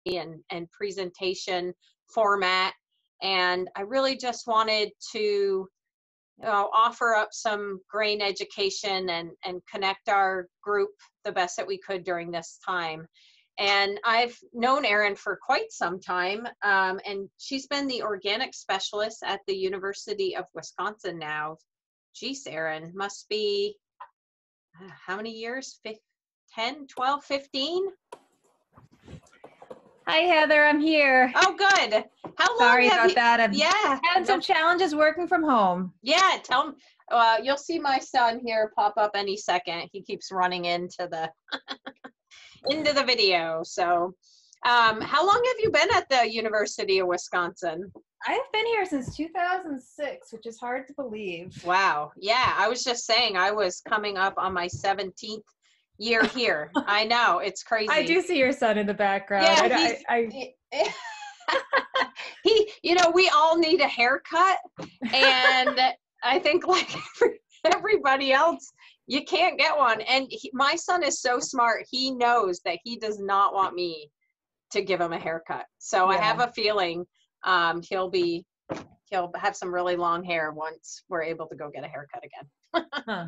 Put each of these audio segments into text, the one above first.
and presentation format. And I really just wanted to offer up some grain education and connect our group the best that we could during this time. And I've known Erin for quite some time, and she's been the organic specialist at the University of Wisconsin now. Geez, Erin, must be, how many years? 10, 12, 15? Hi, Heather, I'm here. Oh, good. How long Sorry have about you, that. I'm yeah. having some challenges working from home. Yeah, tell me. You'll see my son here pop up any second. He keeps running into the into the video. So, how long have you been at the University of Wisconsin? I've been here since 2006, which is hard to believe. Wow. Yeah, I was just saying I was coming up on my 17th year here. I know, it's crazy. I do see your son in the background. Yeah, he, we all need a haircut, and I think like everybody else, you can't get one. And my son is so smart. He knows that he does not want me to give him a haircut. So yeah. I have a feeling he'll have some really long hair once we're able to go get a haircut again. Huh.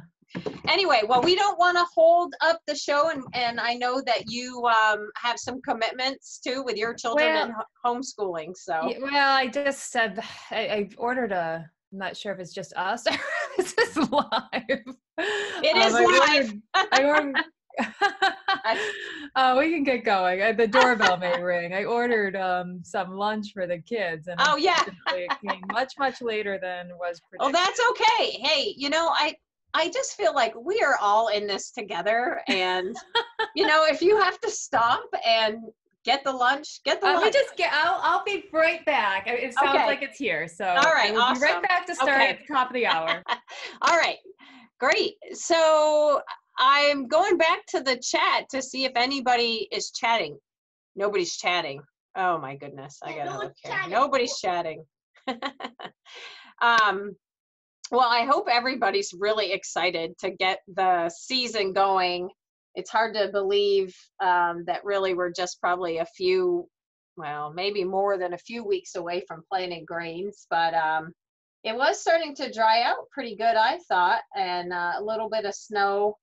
Anyway, well, we don't want to hold up the show, and I know that you have some commitments too with your children and homeschooling. So well, I just said I ordered I'm not sure if it's just us or this is live. It is live. I ordered we can get going. The doorbell may ring. I ordered some lunch for the kids, and it came much later than was predicted. Oh, that's okay. Hey, I just feel like we are all in this together, and if you have to stop and get the lunch, get the lunch. I'll be right back. It sounds like it's here, so all right, I'll be right back to start at the top of the hour. All right, great. So I'm going back to the chat to see if anybody is chatting. Nobody's chatting. Oh my goodness, I gotta look here. Nobody's chatting. Well, I hope everybody's really excited to get the season going. It's hard to believe that really we're just probably maybe more than a few weeks away from planting grains, but it was starting to dry out pretty good, I thought, and a little bit of snow,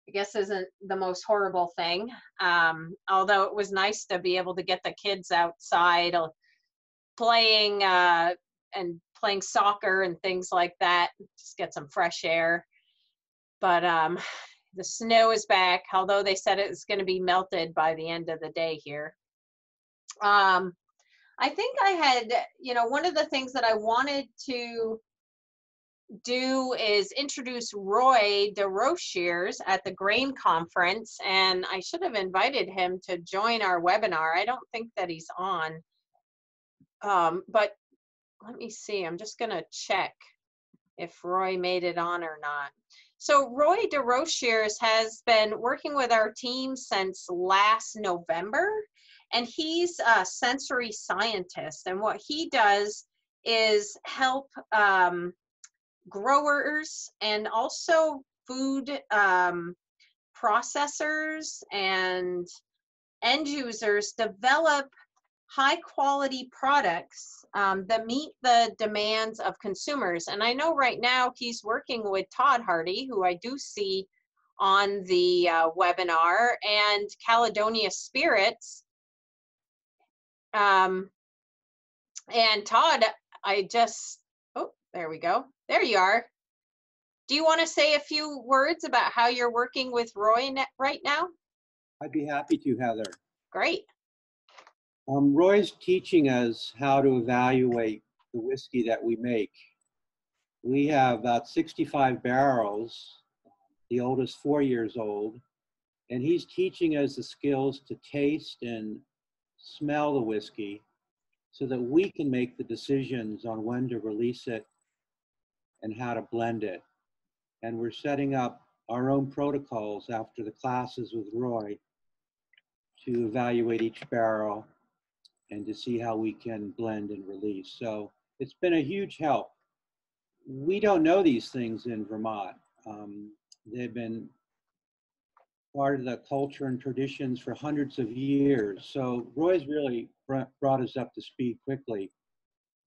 I guess, isn't the most horrible thing. Although it was nice to be able to get the kids outside playing soccer and things like that, just get some fresh air. But the snow is back, although they said it's going to be melted by the end of the day here. I think I had, one of the things that I wanted to do is introduce Roy DeRochiers at the Grain Conference, and I should have invited him to join our webinar. I don't think that he's on, but let me see. I'm just going to check if Roy made it on or not. So Roy DeRochiers has been working with our team since last November, and he's a sensory scientist. And what he does is help growers and also food processors and end users develop high quality products that meet the demands of consumers. And I know right now he's working with Todd Hardy, who I do see on the webinar, and Caledonia Spirits. And Todd, there we go. There you are. Do you want to say a few words about how you're working with Roy right now? I'd be happy to, Heather. Great. Roy's teaching us how to evaluate the whiskey that we make. We have about 65 barrels, the oldest 4 years old, and he's teaching us the skills to taste and smell the whiskey so that we can make the decisions on when to release it and how to blend it. And we're setting up our own protocols after the classes with Roy to evaluate each barrel and to see how we can blend and release. So it's been a huge help. We don't know these things in Vermont. They've been part of the culture and traditions for hundreds of years. So Roy's really brought us up to speed quickly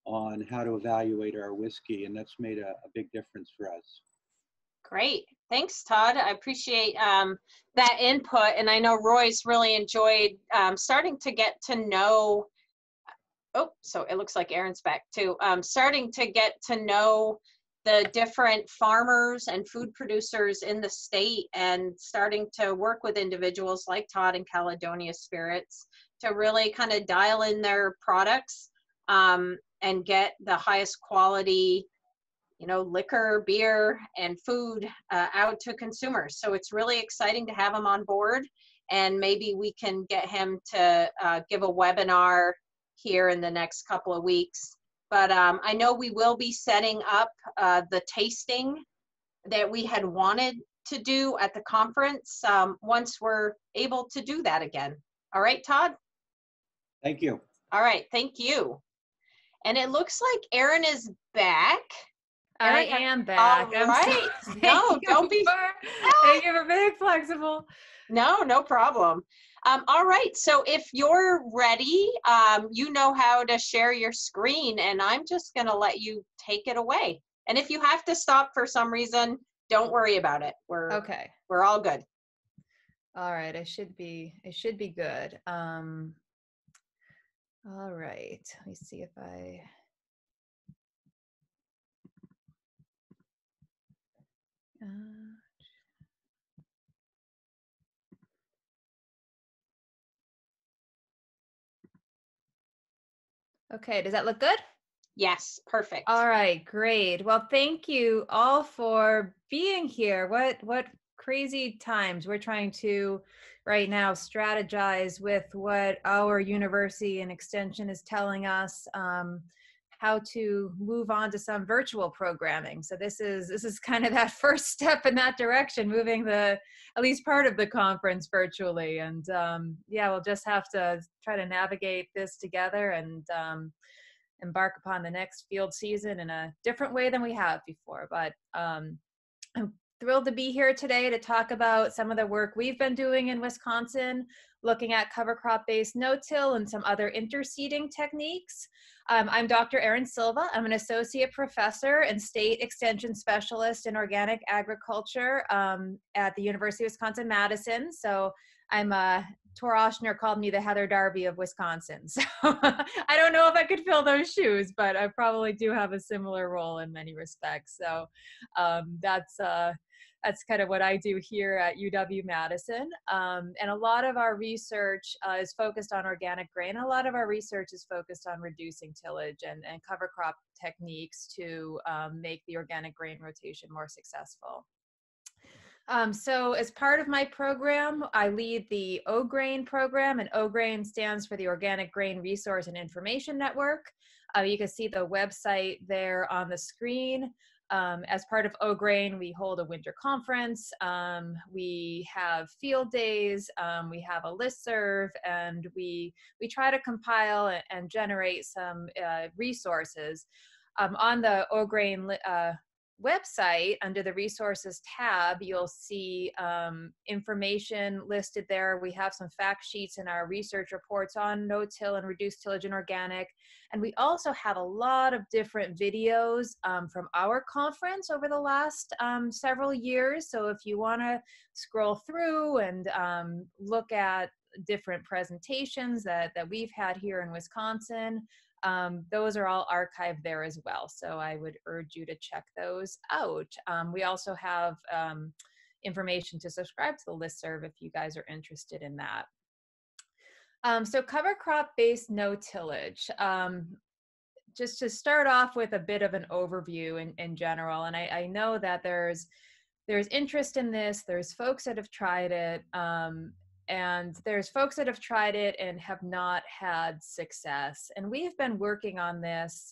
on how to evaluate our whiskey, and that's made a big difference for us. Great. Thanks, Todd. I appreciate that input. And I know Roy's really enjoyed starting to get to know, oh, so it looks like Erin's back too, starting to get to know the different farmers and food producers in the state, and starting to work with individuals like Todd and Caledonia Spirits to really kind of dial in their products and get the highest quality, you know, liquor, beer, and food out to consumers. So it's really exciting to have him on board, and maybe we can get him to give a webinar here in the next couple of weeks. But I know we will be setting up the tasting that we had wanted to do at the conference once we're able to do that again. All right, Todd? Thank you. All right, thank you. And it looks like Erin is back. I am back. All right. No, don't be. Thank you for being flexible. No, no problem. All right. So if you're ready, you know how to share your screen, and I'm just going to let you take it away. And if you have to stop for some reason, don't worry about it. Okay. We're all good. All right. It should be good. All right. Let me see if I. Okay, does that look good? Yes, perfect. All right, great. Well, thank you all for being here. What crazy times. We're trying to right now strategize with what our university and extension is telling us, how to move on to some virtual programming. So this is kind of that first step in that direction, moving at least part of the conference virtually. And yeah, we'll just have to try to navigate this together and embark upon the next field season in a different way than we have before. But I'm thrilled to be here today to talk about some of the work we've been doing in Wisconsin, looking at cover crop-based no-till and some other interseeding techniques. I'm Dr. Erin Silva. I'm an associate professor and state extension specialist in organic agriculture at the University of Wisconsin-Madison. So I'm Tor Oshner called me the Heather Darby of Wisconsin. So I don't know if I could fill those shoes, but I probably do have a similar role in many respects. So that's kind of what I do here at UW-Madison. And a lot of our research is focused on organic grain. A lot of our research is focused on reducing tillage and cover crop techniques to make the organic grain rotation more successful. So as part of my program, I lead the O-Grain program, and O-Grain stands for the Organic Grain Resource and Information Network. You can see the website there on the screen. As part of O-Grain, we hold a winter conference, we have field days, we have a listserv, and we try to compile and generate some resources. On the O-Grain website, under the resources tab, you'll see information listed there. We have some fact sheets in our research reports on no-till and reduced tillage and organic. And we also have a lot of different videos from our conference over the last several years. So if you want to scroll through and look at different presentations that we've had here in Wisconsin, those are all archived there as well. So I would urge you to check those out. We also have information to subscribe to the listserv if you guys are interested in that. So cover crop based no tillage. Just to start off with a bit of an overview in general, and I know that there's interest in this. There's folks that have tried it, and there's folks that have tried it and have not had success. And we've been working on this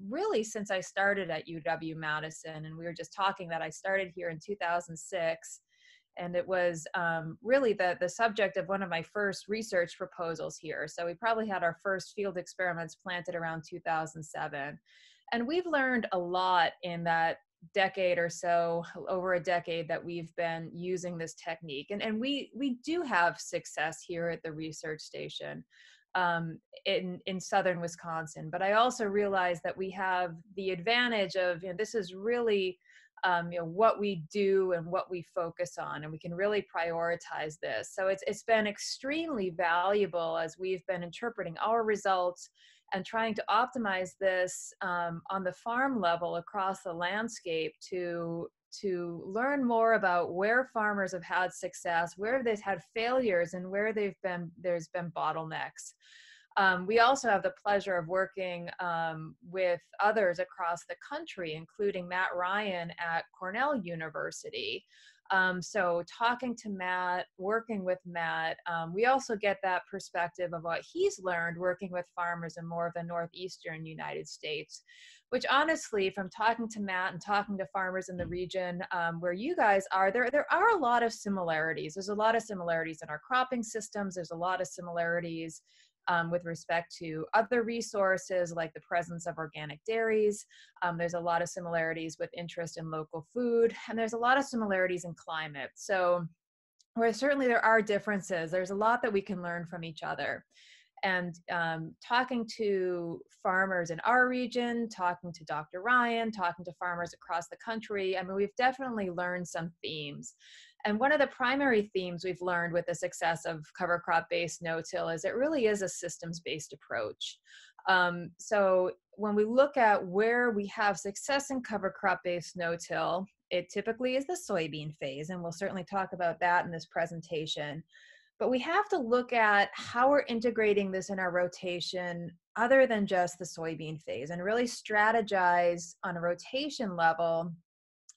really since I started at UW-Madison. And we were just talking that I started here in 2006. And it was really the subject of one of my first research proposals here. So we probably had our first field experiments planted around 2007. And we've learned a lot in that decade or so, over a decade, that we've been using this technique. And we do have success here at the research station in southern Wisconsin. But I also realize that we have the advantage of, this is really what we do and what we focus on, and we can really prioritize this. So it's been extremely valuable as we've been interpreting our results and trying to optimize this on the farm level across the landscape to learn more about where farmers have had success, where they've had failures, and where there's been bottlenecks. We also have the pleasure of working with others across the country, including Matt Ryan at Cornell University. So talking to Matt, working with Matt, we also get that perspective of what he's learned working with farmers in more of the northeastern United States, which honestly, from talking to Matt and talking to farmers in the region where you guys are, there are a lot of similarities. There's a lot of similarities in our cropping systems. There's a lot of similarities with respect to other resources like the presence of organic dairies. There's a lot of similarities with interest in local food, and there's a lot of similarities in climate. So where certainly there are differences, there's a lot that we can learn from each other. And talking to farmers in our region, talking to Dr. Ryan, talking to farmers across the country, I mean, we've definitely learned some themes. And one of the primary themes we've learned with the success of cover crop-based no-till is it really is a systems-based approach. So when we look at where we have success in cover crop-based no-till, it typically is the soybean phase, and we'll certainly talk about that in this presentation. But we have to look at how we're integrating this in our rotation other than just the soybean phase, and really strategize on a rotation level.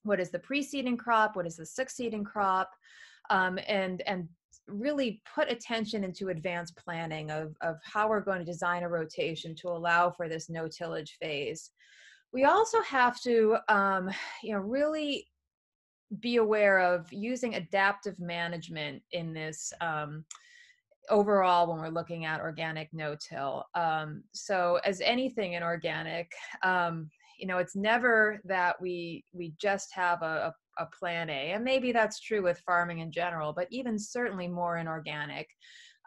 What is the preceding crop? What is the succeeding crop? And really put attention into advanced planning of how we're going to design a rotation to allow for this no tillage phase. We also have to really be aware of using adaptive management in this overall when we're looking at organic no-till. So as anything in organic, it's never that we just have a plan A, and maybe that's true with farming in general, but even certainly more in organic,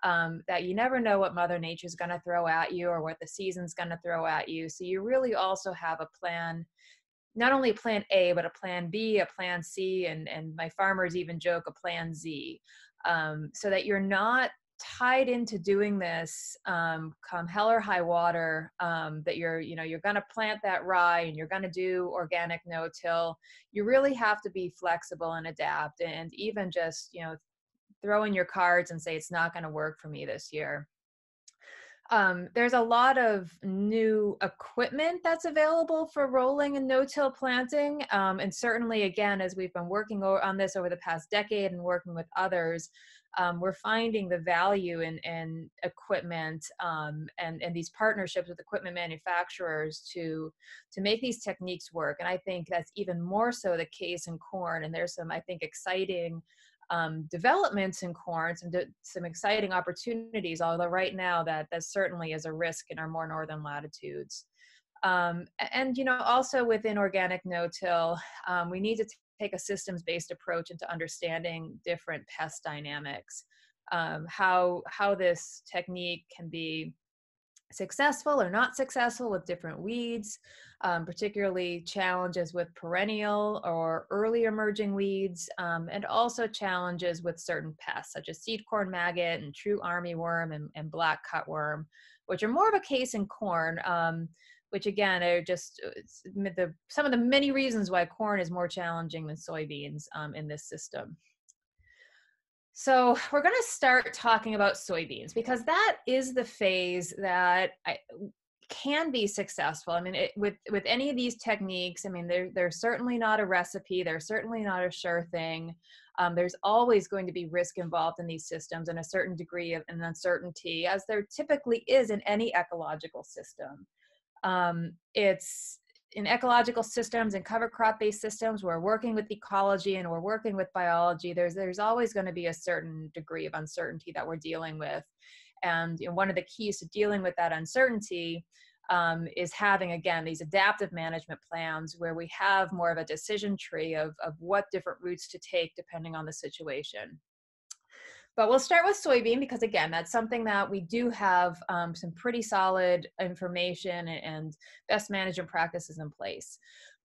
that you never know what Mother Nature's going to throw at you or what the season's going to throw at you. So you really also have a plan, not only a plan A, but a plan B, a plan C, and my farmers even joke a plan Z, so that you're not tied into doing this come hell or high water, that you're going to plant that rye and you're going to do organic no-till. You really have to be flexible and adapt, and even just throw in your cards and say it's not going to work for me this year. There's a lot of new equipment that's available for rolling and no-till planting. And certainly, again, as we've been working on this over the past decade and working with others, we're finding the value in equipment and these partnerships with equipment manufacturers to make these techniques work. And I think that's even more so the case in corn. And there's some, I think, exciting developments in corn, some exciting opportunities, although right now that certainly is a risk in our more northern latitudes. And also within organic no-till, we need to take a systems-based approach into understanding different pest dynamics, how this technique can be successful or not successful with different weeds, particularly challenges with perennial or early emerging weeds, and also challenges with certain pests such as seed corn maggot and true armyworm and black cutworm, which are more of a case in corn, which again are just some of the many reasons why corn is more challenging than soybeans in this system. So we're going to start talking about soybeans, because that is the phase that can be successful. I mean, with any of these techniques, I mean, they're certainly not a recipe. They're certainly not a sure thing. There's always going to be risk involved in these systems and a certain degree of an uncertainty, as there typically is in any ecological system. It's in ecological systems and cover crop-based systems, we're working with ecology and we're working with biology. There's always going to be a certain degree of uncertainty that we're dealing with. And one of the keys to dealing with that uncertainty is having, again, these adaptive management plans where we have more of a decision tree of what different routes to take depending on the situation. But we'll start with soybean because, again, that's something that we do have some pretty solid information and best management practices in place.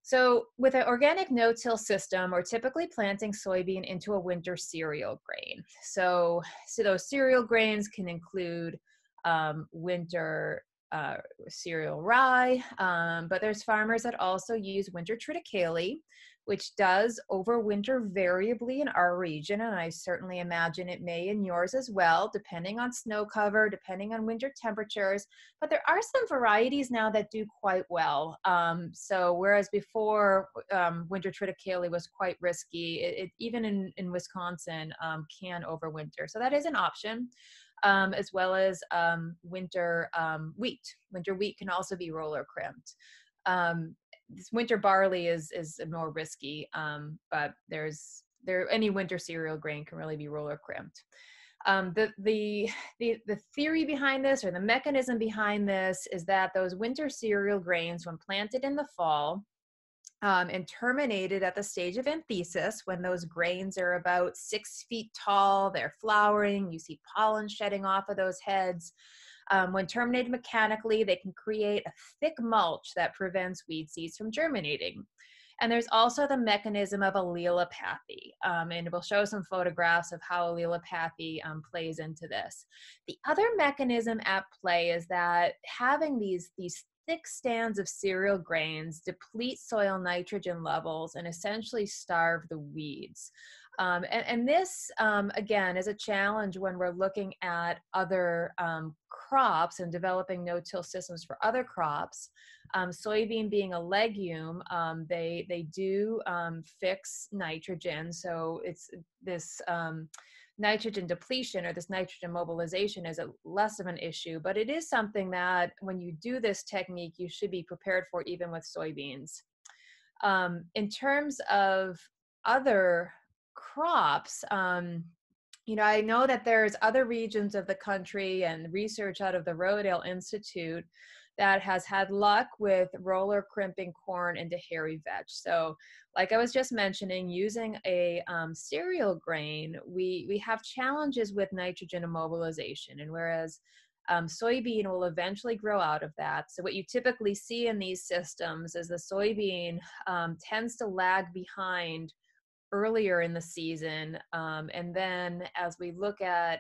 So with an organic no-till system, we're typically planting soybean into a winter cereal grain. So those cereal grains can include winter cereal rye, but there's farmers that also use winter triticale, which does overwinter variably in our region, and I certainly imagine it may in yours as well, depending on snow cover, depending on winter temperatures. But there are some varieties now that do quite well. So whereas before winter triticale was quite risky, it even in Wisconsin can overwinter. So that is an option. As well as winter wheat. Winter wheat can also be roller crimped. This winter barley is more risky, but any winter cereal grain can really be roller crimped. The theory behind this, or the mechanism behind this, is that those winter cereal grains, when planted in the fall, and terminated at the stage of anthesis, when those grains are about 6 feet tall, they're flowering, you see pollen shedding off of those heads. When terminated mechanically, they can create a thick mulch that prevents weed seeds from germinating. And there's also the mechanism of allelopathy, and we'll show some photographs of how allelopathy plays into this. The other mechanism at play is that having these thick stands of cereal grains deplete soil nitrogen levels and essentially starve the weeds. And this, again, is a challenge when we're looking at other crops and developing no-till systems for other crops. Soybean being a legume, they do fix nitrogen. So it's this nitrogen depletion or this nitrogen mobilization is less of an issue, but it is something that when you do this technique, you should be prepared for even with soybeans. In terms of other crops, I know that there's other regions of the country and research out of the Rodale Institute that has had luck with roller crimping corn into hairy vetch. So like I was just mentioning, using a cereal grain, we have challenges with nitrogen immobilization. And whereas soybean will eventually grow out of that. So what you typically see in these systems is the soybean tends to lag behind earlier in the season. And then as we look at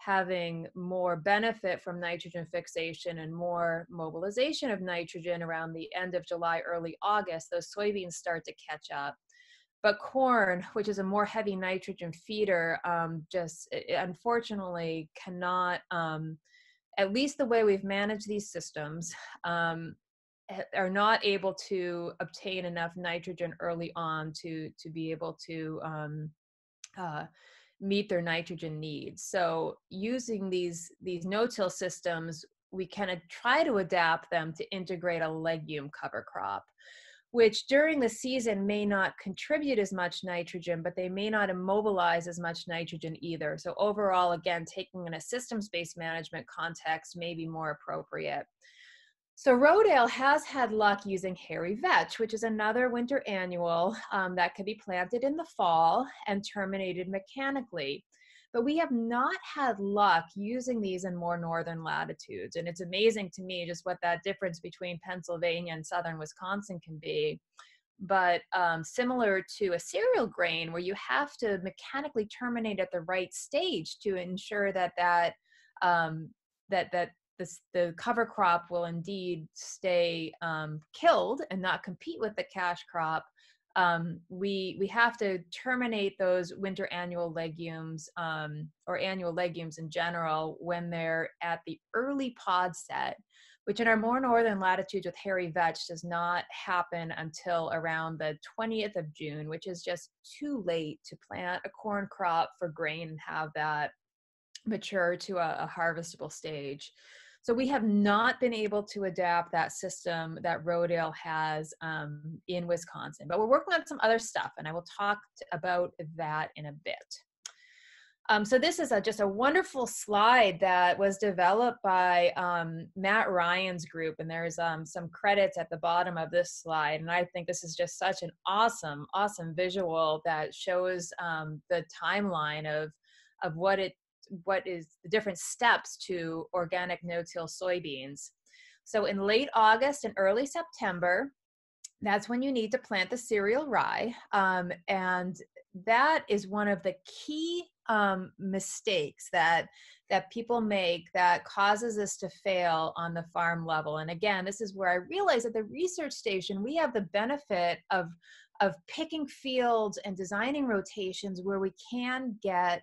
having more benefit from nitrogen fixation and more mobilization of nitrogen around the end of July, early August, those soybeans start to catch up. But corn, which is a more heavy nitrogen feeder, unfortunately cannot, at least the way we've managed these systems, are not able to obtain enough nitrogen early on to be able to meet their nitrogen needs. So using these no-till systems, we kind of try to adapt them to integrate a legume cover crop, which during the season may not contribute as much nitrogen, but they may not immobilize as much nitrogen either. So overall, again, taking in a systems-based management context may be more appropriate. So Rodale has had luck using hairy vetch, which is another winter annual that can be planted in the fall and terminated mechanically. But we have not had luck using these in more northern latitudes. And it's amazing to me just what that difference between Pennsylvania and southern Wisconsin can be. But similar to a cereal grain where you have to mechanically terminate at the right stage to ensure that the cover crop will indeed stay killed and not compete with the cash crop, we have to terminate those winter annual legumes or annual legumes in general when they're at the early pod set, which in our more northern latitudes with hairy vetch does not happen until around the 20th of June, which is just too late to plant a corn crop for grain and have that mature to a harvestable stage. So we have not been able to adapt that system that Rodale has in Wisconsin, but we're working on some other stuff, and I will talk about that in a bit. So this is just a wonderful slide that was developed by Matt Ryan's group, and there's some credits at the bottom of this slide. And I think this is just such an awesome visual that shows the timeline of what is the different steps to organic no-till soybeans. So in late August and early September, that's when you need to plant the cereal rye, and that is one of the key mistakes that people make that causes us to fail on the farm level. And again, this is where I realized at the research station we have the benefit of picking fields and designing rotations where we can get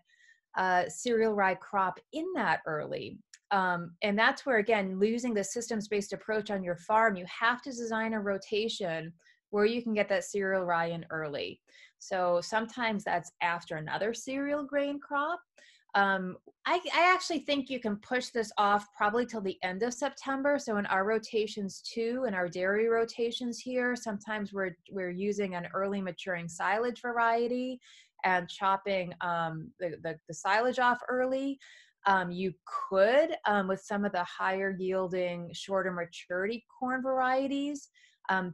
cereal rye crop in that early. And that's where, again, using the systems-based approach on your farm, you have to design a rotation where you can get that cereal rye in early. So sometimes that's after another cereal grain crop. I actually think you can push this off probably till the end of September. So in our rotations too, in our dairy rotations here, sometimes we're using an early maturing silage variety and chopping the silage off early. You could, with some of the higher yielding, shorter maturity corn varieties,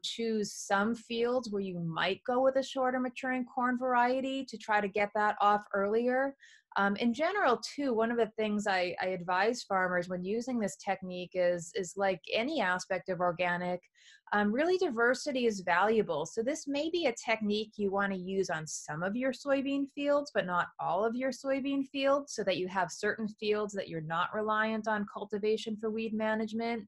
choose some fields where you might go with a shorter maturing corn variety to try to get that off earlier. In general, too, one of the things I advise farmers when using this technique is like any aspect of organic, really diversity is valuable. So this may be a technique you want to use on some of your soybean fields, but not all of your soybean fields, so that you have certain fields that you're not reliant on cultivation for weed management.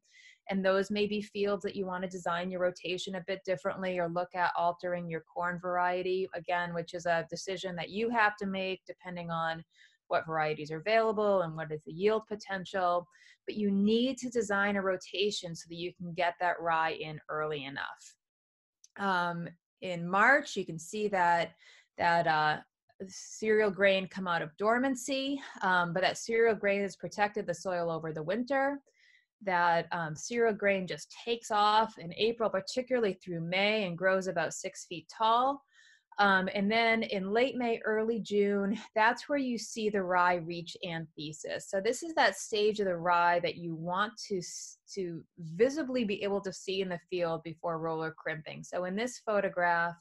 And those may be fields that you want to design your rotation a bit differently, or look at altering your corn variety, again, which is a decision that you have to make depending on what varieties are available and what is the yield potential. But you need to design a rotation so that you can get that rye in early enough. In March, you can see that cereal grain come out of dormancy, but that cereal grain has protected the soil over the winter. That cereal grain just takes off in April, particularly through May, and grows about 6 feet tall. And then in late May, early June, that's where you see the rye reach anthesis. So this is that stage of the rye that you want to visibly be able to see in the field before roller crimping. So in this photograph,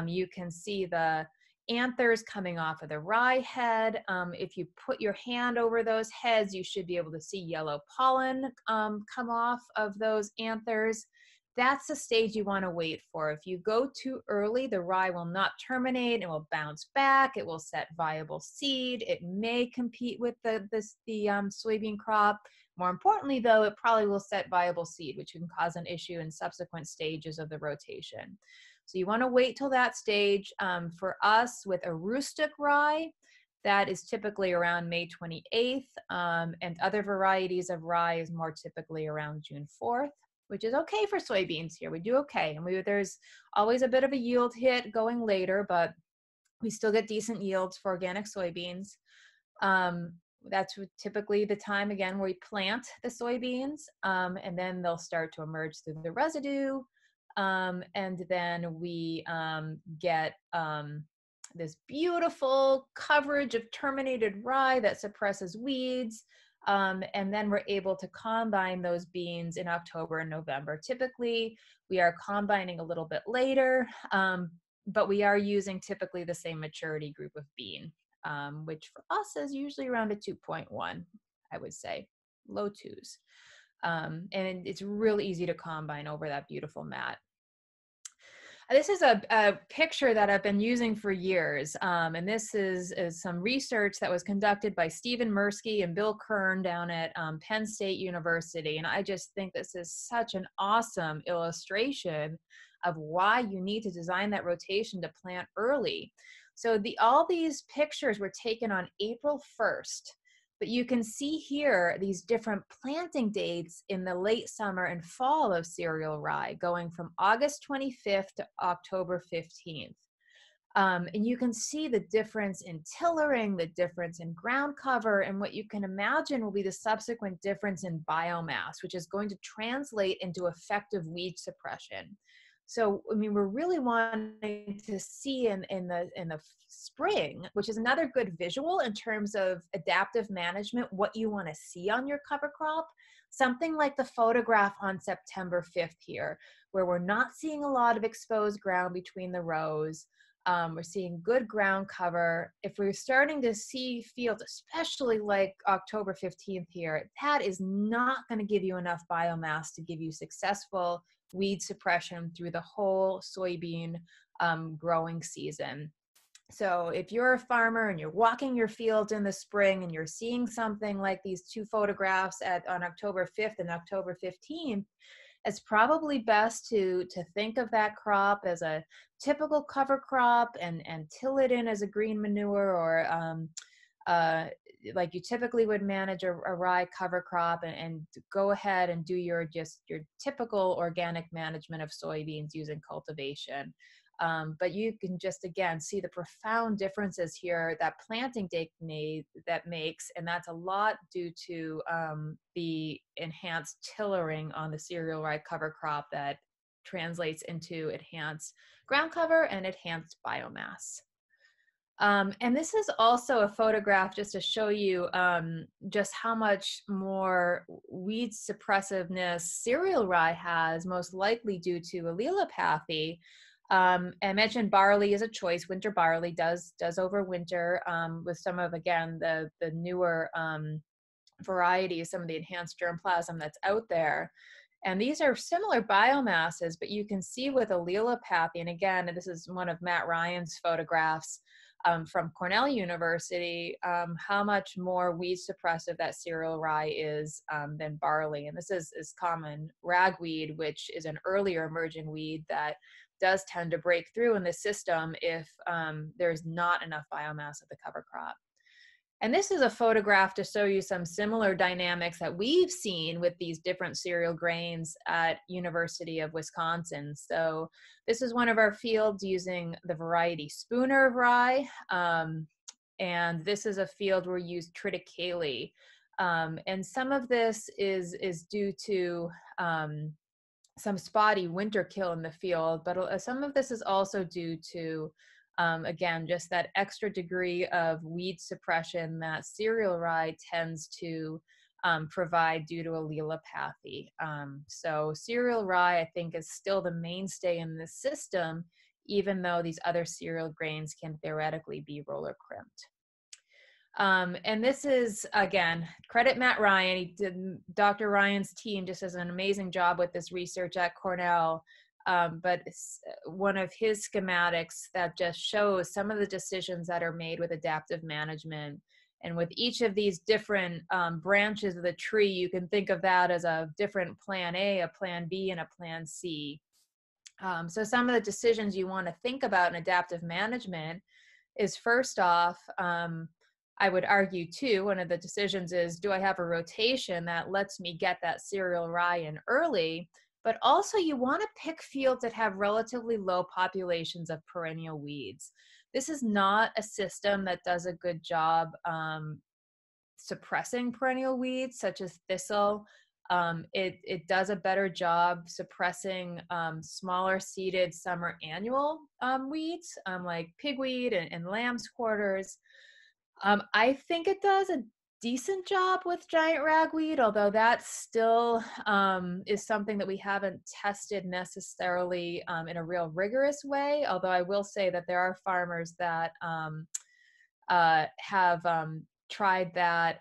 you can see the anthers coming off of the rye head. If you put your hand over those heads, you should be able to see yellow pollen come off of those anthers. That's the stage you want to wait for. If you go too early, the rye will not terminate. It will bounce back. It will set viable seed. It may compete with the soybean crop. More importantly, though, it probably will set viable seed, which can cause an issue in subsequent stages of the rotation. So you want to wait till that stage. For us, with a rustic rye, that is typically around May 28th, and other varieties of rye is more typically around June 4th, which is okay for soybeans here. We do okay, and there's always a bit of a yield hit going later, but we still get decent yields for organic soybeans. That's typically the time, again, where we plant the soybeans, and then they'll start to emerge through the residue. And then we get this beautiful coverage of terminated rye that suppresses weeds. And then we're able to combine those beans in October and November. Typically, we are combining a little bit later, but we are using typically the same maturity group of bean, which for us is usually around a 2.1, I would say, low 2s. And it's really easy to combine over that beautiful mat. This is a picture that I've been using for years, and this is some research that was conducted by Stephen Mirsky and Bill Kern down at Penn State University, and I just think this is such an awesome illustration of why you need to design that rotation to plant early. So all these pictures were taken on April 1st. But you can see here these different planting dates in the late summer and fall of cereal rye, going from August 25th to October 15th. And you can see the difference in tillering, the difference in ground cover, and what you can imagine will be the subsequent difference in biomass, which is going to translate into effective weed suppression. So, I mean, we're really wanting to see in the spring, which is another good visual in terms of adaptive management, what you want to see on your cover crop. Something like the photograph on September 5th here, where we're not seeing a lot of exposed ground between the rows. We're seeing good ground cover. If we're starting to see fields, especially like October 15th here, that is not going to give you enough biomass to give you successful weed suppression through the whole soybean growing season. So if you're a farmer and you're walking your fields in the spring and you're seeing something like these two photographs on October 5th and October 15th, it's probably best to think of that crop as a typical cover crop and till it in as a green manure, or like you typically would manage a rye cover crop, and go ahead and do your typical organic management of soybeans using cultivation. But you can just, again, see the profound differences here that planting technique that makes, and that's a lot due to the enhanced tillering on the cereal rye cover crop that translates into enhanced ground cover and enhanced biomass. And this is also a photograph just to show you just how much more weed suppressiveness cereal rye has, most likely due to allelopathy. I mentioned barley is a choice. Winter barley does overwinter with some of, again, the newer varieties, some of the enhanced germplasm that's out there. And these are similar biomasses, but you can see with allelopathy, and again, this is one of Matt Ryan's photographs from Cornell University, how much more weed suppressive that cereal rye is than barley. And this is common ragweed, which is an earlier emerging weed that does tend to break through in the system if there's not enough biomass of the cover crop. And this is a photograph to show you some similar dynamics that we've seen with these different cereal grains at University of Wisconsin. So this is one of our fields using the variety Spooner of rye. And this is a field where we use triticale. And some of this is due to some spotty winter kill in the field, but some of this is also due to again, just that extra degree of weed suppression that cereal rye tends to provide due to allelopathy. So cereal rye, I think, is still the mainstay in this system, even though these other cereal grains can theoretically be roller crimped. And this is, again, credit Matt Ryan. Dr. Ryan's team just does an amazing job with this research at Cornell. But it's one of his schematics that just shows some of the decisions that are made with adaptive management. And with each of these different branches of the tree, you can think of that as a different plan A, a plan B, and a plan C. So some of the decisions you want to think about in adaptive management is, first off, I would argue too, one of the decisions is, do I have a rotation that lets me get that cereal rye in early? But also you want to pick fields that have relatively low populations of perennial weeds. This is not a system that does a good job suppressing perennial weeds such as thistle. It does a better job suppressing smaller seeded summer annual weeds like pigweed and lamb's quarters. I think it does a decent job with giant ragweed, although that still is something that we haven't tested necessarily in a real rigorous way. Although I will say that there are farmers that have tried that,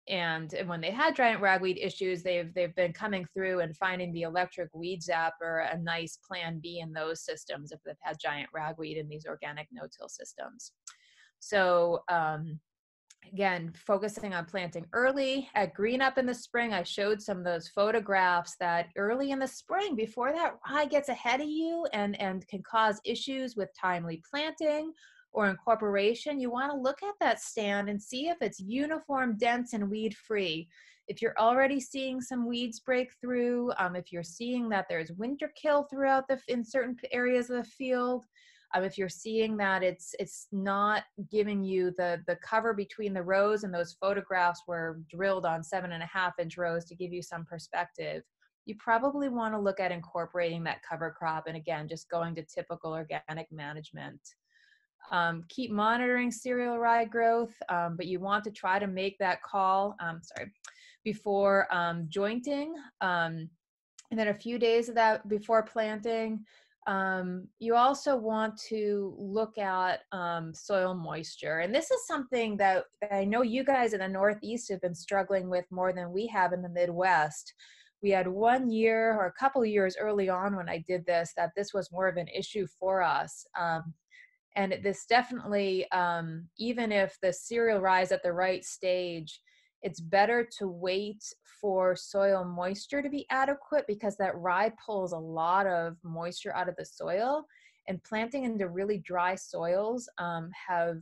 and when they had giant ragweed issues, they've been coming through and finding the electric weed zapper a nice plan B in those systems if they've had giant ragweed in these organic no-till systems. So again, focusing on planting early. At Green Up in the spring, I showed some of those photographs that early in the spring, before that rye gets ahead of you and can cause issues with timely planting or incorporation, you want to look at that stand and see if it's uniform, dense, and weed-free. If you're already seeing some weeds break through, if you're seeing that there's winter kill throughout in certain areas of the field, if you're seeing that it's not giving you the cover between the rows, and those photographs were drilled on 7.5-inch rows to give you some perspective. you probably want to look at incorporating that cover crop, and again, just going to typical organic management. Keep monitoring cereal rye growth, but you want to try to make that call, before jointing. And then a few days of that before planting. You also want to look at soil moisture. And this is something that I know you guys in the Northeast have been struggling with more than we have in the Midwest. We had 1 year or a couple of years early on when I did this, that this was more of an issue for us. And this definitely, even if the cereal rye is at the right stage, it's better to wait for soil moisture to be adequate, because that rye pulls a lot of moisture out of the soil, and planting into really dry soils have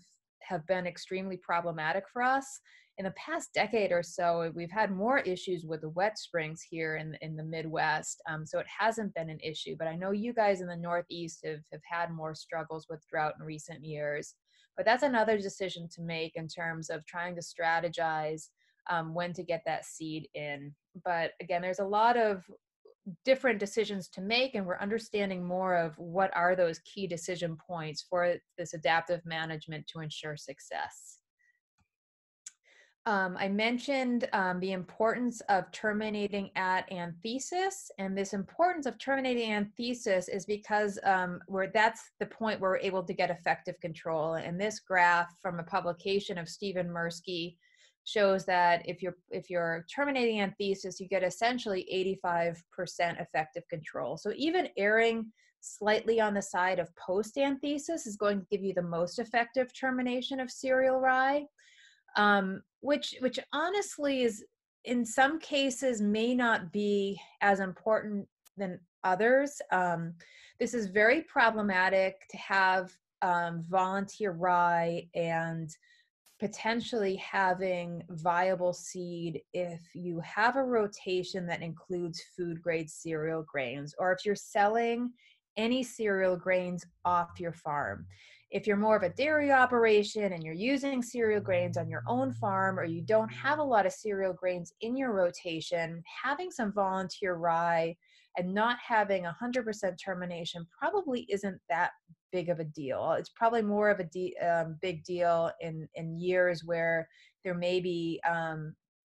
been extremely problematic for us. In the past decade or so, we've had more issues with the wet springs here in the Midwest, so it hasn't been an issue. But I know you guys in the Northeast have had more struggles with drought in recent years. But that's another decision to make in terms of trying to strategize when to get that seed in. But again, there's a lot of different decisions to make, and we're understanding more of what are those key decision points for this adaptive management to ensure success. I mentioned the importance of terminating at anthesis, and this importance of terminating anthesis is because that's the point where we're able to get effective control. And this graph from a publication of Stephen Mirsky shows that if you're terminating anthesis, you get essentially 85% effective control. So even erring slightly on the side of post anthesis is going to give you the most effective termination of cereal rye. Which honestly is, in some cases, may not be as important than others. This is very problematic to have volunteer rye and potentially having viable seed if you have a rotation that includes food grade cereal grains, or if you're selling any cereal grains off your farm. If you're more of a dairy operation and you're using cereal grains on your own farm, or you don't have a lot of cereal grains in your rotation, having some volunteer rye and not having 100% termination probably isn't that big of a deal. It's probably more of a big deal in years where there may be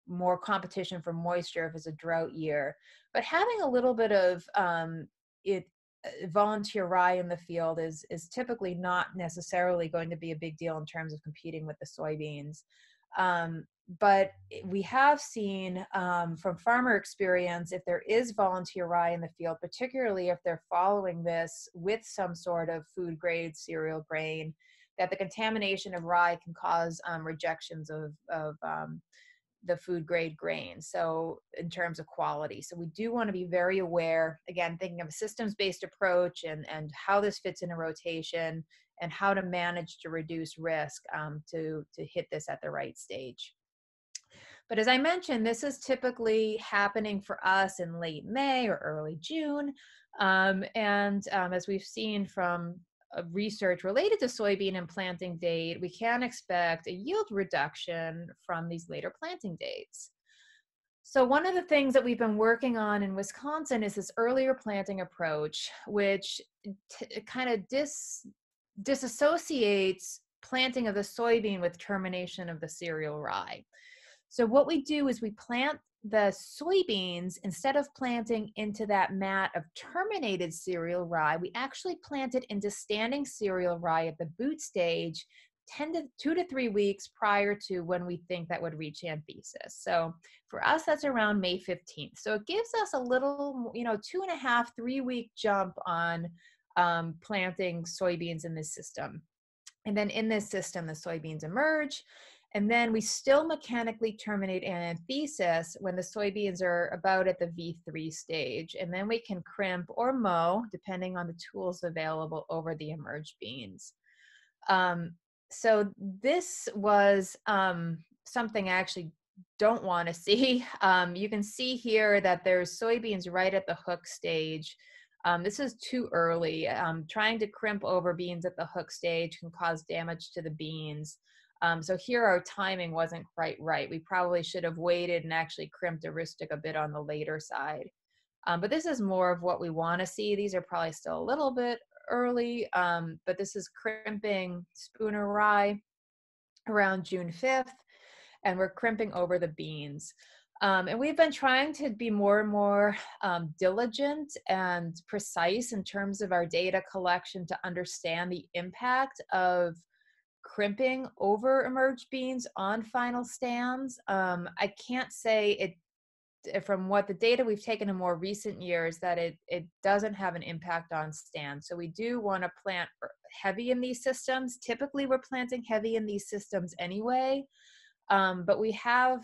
more competition for moisture if it's a drought year. But having a little bit of volunteer rye in the field is typically not necessarily going to be a big deal in terms of competing with the soybeans. But we have seen from farmer experience, if there is volunteer rye in the field, particularly if they're following this with some sort of food grade cereal grain, that the contamination of rye can cause rejections of the food grade grain, so in terms of quality. So we do want to be very aware, again, thinking of a systems-based approach and how this fits in a rotation and how to manage to reduce risk to hit this at the right stage. But as I mentioned, this is typically happening for us in late May or early June. As we've seen from research related to soybean and planting date, we can expect a yield reduction from these later planting dates. So one of the things that we've been working on in Wisconsin is this earlier planting approach, which kind of disassociates planting of the soybean with termination of the cereal rye. So what we do is we plant the soybeans, instead of planting into that mat of terminated cereal rye, we actually plant it into standing cereal rye at the boot stage 2 to 3 weeks prior to when we think that would reach anthesis. So for us, that's around May 15th. So it gives us a little, 2.5, 3 week jump on planting soybeans in this system. And then in this system, the soybeans emerge. And then we still mechanically terminate anthesis when the soybeans are about at the V3 stage. And then we can crimp or mow, depending on the tools available, over the emerged beans. So this was something I actually don't want to see. You can see here that there's soybeans right at the hook stage. This is too early. Trying to crimp over beans at the hook stage can cause damage to the beans. So here our timing wasn't quite right. We probably should have waited and actually crimped a ristic a bit on the later side. But this is more of what we want to see. These are probably still a little bit early, but this is crimping spooner rye around June 5th, and we're crimping over the beans. And we've been trying to be more and more diligent and precise in terms of our data collection to understand the impact of crimping over emerged beans on final stands. I can't say it from what the data we've taken in more recent years that it doesn't have an impact on stands. So we do want to plant heavy in these systems. Typically we're planting heavy in these systems anyway, but we have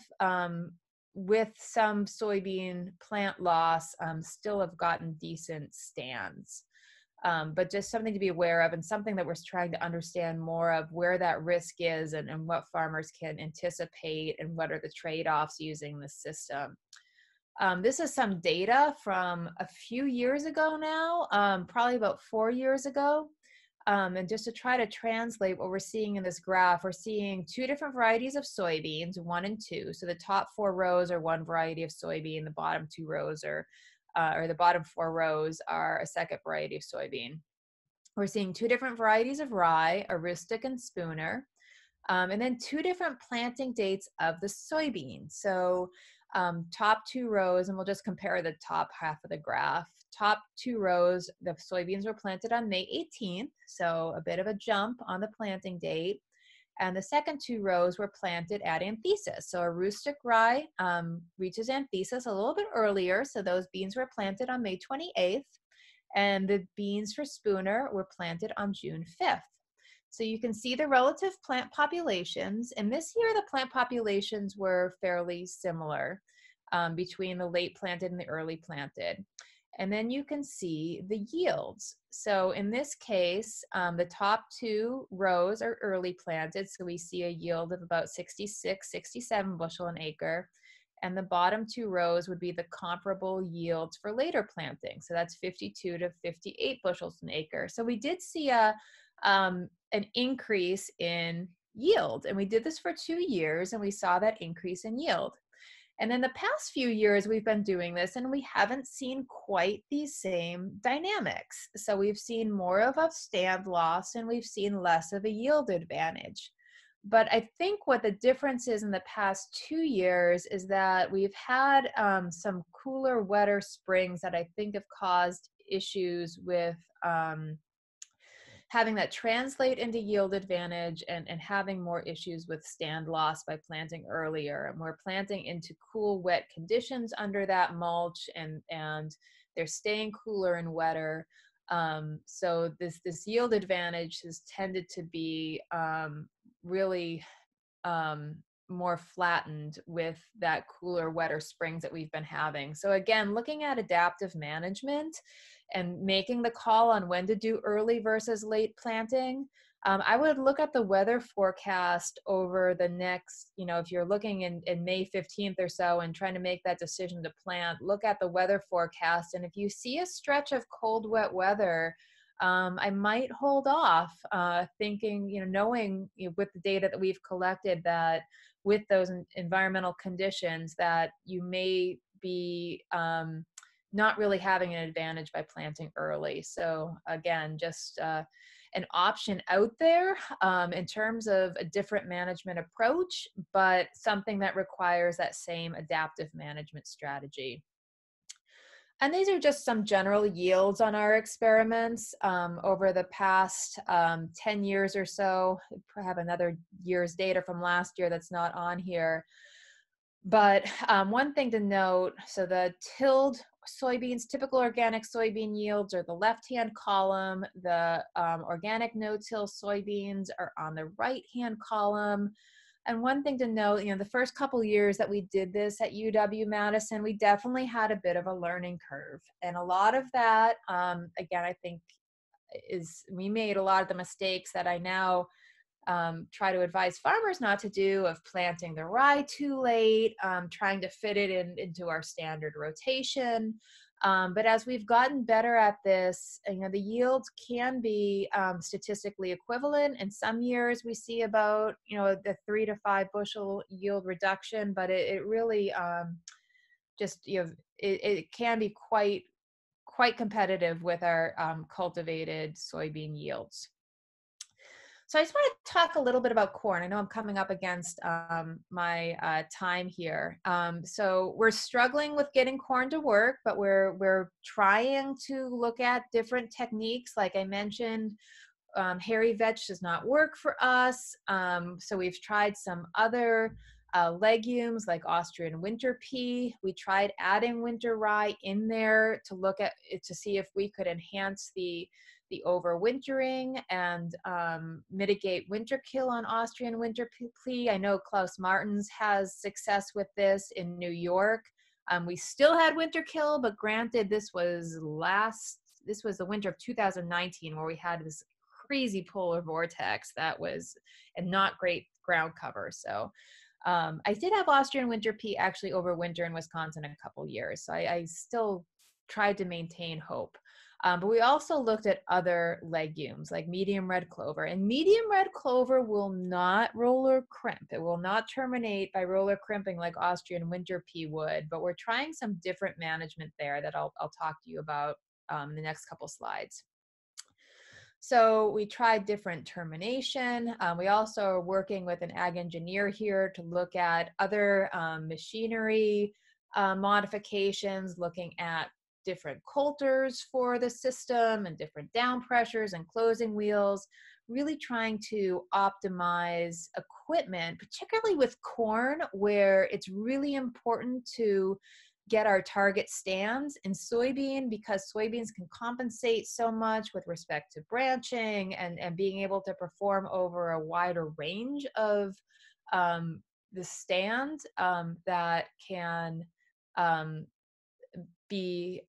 with some soybean plant loss still have gotten decent stands. But just something to be aware of, and something that we're trying to understand more of where that risk is, and what farmers can anticipate, and what are the trade-offs using the system. This is some data from a few years ago now, probably about 4 years ago. And just to try to translate what we're seeing in this graph, we're seeing two different varieties of soybeans, 1 and 2. So the top 4 rows are one variety of soybean, the bottom 2 rows are or the bottom 4 rows are a second variety of soybean. We're seeing 2 different varieties of rye, a rustic and spooner, and then 2 different planting dates of the soybean. So top 2 rows, and we'll just compare the top half of the graph. Top 2 rows, the soybeans were planted on May 18th, so a bit of a jump on the planting date. And the second 2 rows were planted at anthesis. So a rustic rye reaches anthesis a little bit earlier. So those beans were planted on May 28th. And the beans for spooner were planted on June 5th. So you can see the relative plant populations. And this year, the plant populations were fairly similar between the late planted and the early planted. And then you can see the yields. So in this case, the top 2 rows are early planted. So we see a yield of about 66, 67 bushel an acre. And the bottom 2 rows would be the comparable yields for later planting. So that's 52 to 58 bushels an acre. So we did see an increase in yield. And we did this for 2 years, and we saw that increase in yield. And in the past few years, we've been doing this, and we haven't seen quite these same dynamics. So we've seen more of a stand loss, and we've seen less of a yield advantage. But I think what the difference is in the past 2 years is that we've had some cooler, wetter springs that I think have caused issues with having that translate into yield advantage, and having more issues with stand loss by planting earlier. And we're planting into cool, wet conditions under that mulch, and they're staying cooler and wetter. So this yield advantage has tended to be really more flattened with that cooler, wetter springs that we've been having. So again, looking at adaptive management and making the call on when to do early versus late planting, I would look at the weather forecast over the next, if you're looking in May 15th or so and trying to make that decision to plant, look at the weather forecast. And if you see a stretch of cold, wet weather, I might hold off, thinking, knowing with the data that we've collected that with those environmental conditions that you may be not really having an advantage by planting early. So again, just an option out there in terms of a different management approach, but something that requires that same adaptive management strategy. And these are just some general yields on our experiments over the past 10 years or so. I have another year's data from last year that's not on here. But one thing to note, so the tilled soybeans, typical organic soybean yields are the left-hand column. The organic no-till soybeans are on the right-hand column. And one thing to note, the first couple years that we did this at UW-Madison, we definitely had a bit of a learning curve. And a lot of that, again, I think we made a lot of the mistakes that I now try to advise farmers not to do, of planting the rye too late, trying to fit it into our standard rotation. But as we've gotten better at this, the yields can be statistically equivalent. In some years, we see about, the 3 to 5 bushel yield reduction, but it really just, it can be quite competitive with our cultivated soybean yields. So I just want to talk a little bit about corn. I know I'm coming up against my time here. So we're struggling with getting corn to work, but we're trying to look at different techniques. Like I mentioned, hairy vetch does not work for us. So we've tried some other legumes like Austrian winter pea. We tried adding winter rye in there to look at it to see if we could enhance the overwintering and mitigate winter kill on Austrian winter pea. I know Klaus Martens has success with this in New York. We still had winter kill, but granted, this was the winter of 2019 where we had this crazy polar vortex that was and not great ground cover. So I did have Austrian winter pea actually overwinter in Wisconsin a couple years. So I still tried to maintain hope. But we also looked at other legumes like medium red clover, and medium red clover will not roller crimp. It will not terminate by roller crimping like Austrian winter pea would, but we're trying some different management there that I'll talk to you about in the next couple slides. So we tried different termination. We also are working with an ag engineer here to look at other machinery modifications, looking at different coulters for the system and different down pressures and closing wheels, really trying to optimize equipment, particularly with corn, where it's really important to get our target stands. In soybean, because soybeans can compensate so much with respect to branching and being able to perform over a wider range of the stands that can be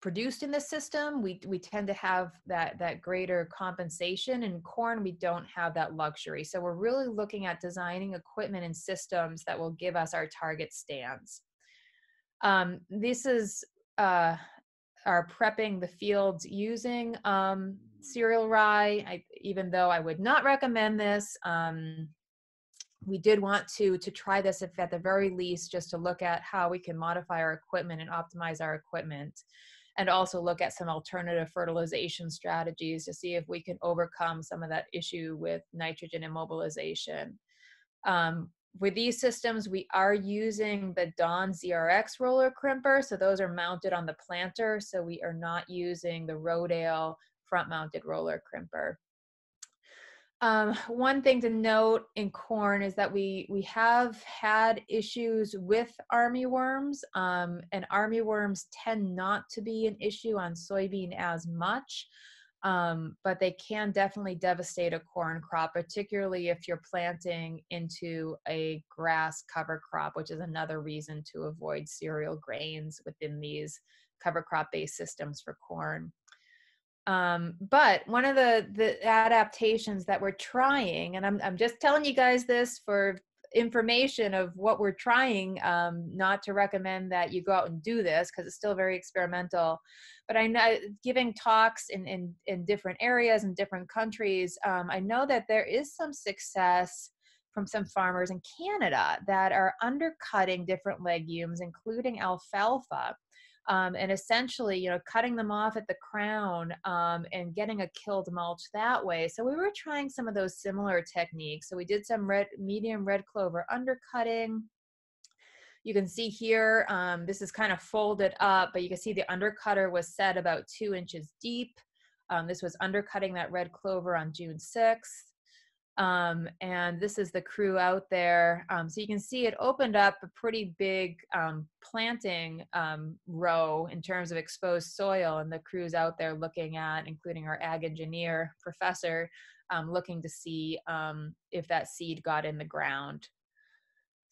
produced in the system, we tend to have that greater compensation. In corn, we don't have that luxury. So we're really looking at designing equipment and systems that will give us our target stands. This is our prepping the fields using cereal rye. Even though I would not recommend this, we did want to try this, if at the very least, just to look at how we can modify our equipment and optimize our equipment, and also look at some alternative fertilization strategies to see if we can overcome some of that issue with nitrogen immobilization. With these systems, we are using the Dawn ZRX roller crimper. So those are mounted on the planter. So we are not using the Rodale front mounted roller crimper. One thing to note in corn is that we have had issues with armyworms, and armyworms tend not to be an issue on soybean as much. But they can definitely devastate a corn crop, particularly if you're planting into a grass cover crop, which is another reason to avoid cereal grains within these cover crop based systems for corn. But one of the adaptations that we're trying, and I'm just telling you guys this for information of what we're trying, not to recommend that you go out and do this because it's still very experimental, but I know giving talks in different areas and different countries, I know that there is some success from some farmers in Canada that are undercutting different legumes, including alfalfa, and essentially, cutting them off at the crown and getting a killed mulch that way. So we were trying some of those similar techniques. So we did some medium red clover undercutting. You can see here, this is kind of folded up, but you can see the undercutter was set about 2 inches deep. This was undercutting that red clover on June 6th. And this is the crew out there. So you can see it opened up a pretty big planting row in terms of exposed soil, and the crew's out there looking at, including our ag engineer professor, looking to see if that seed got in the ground.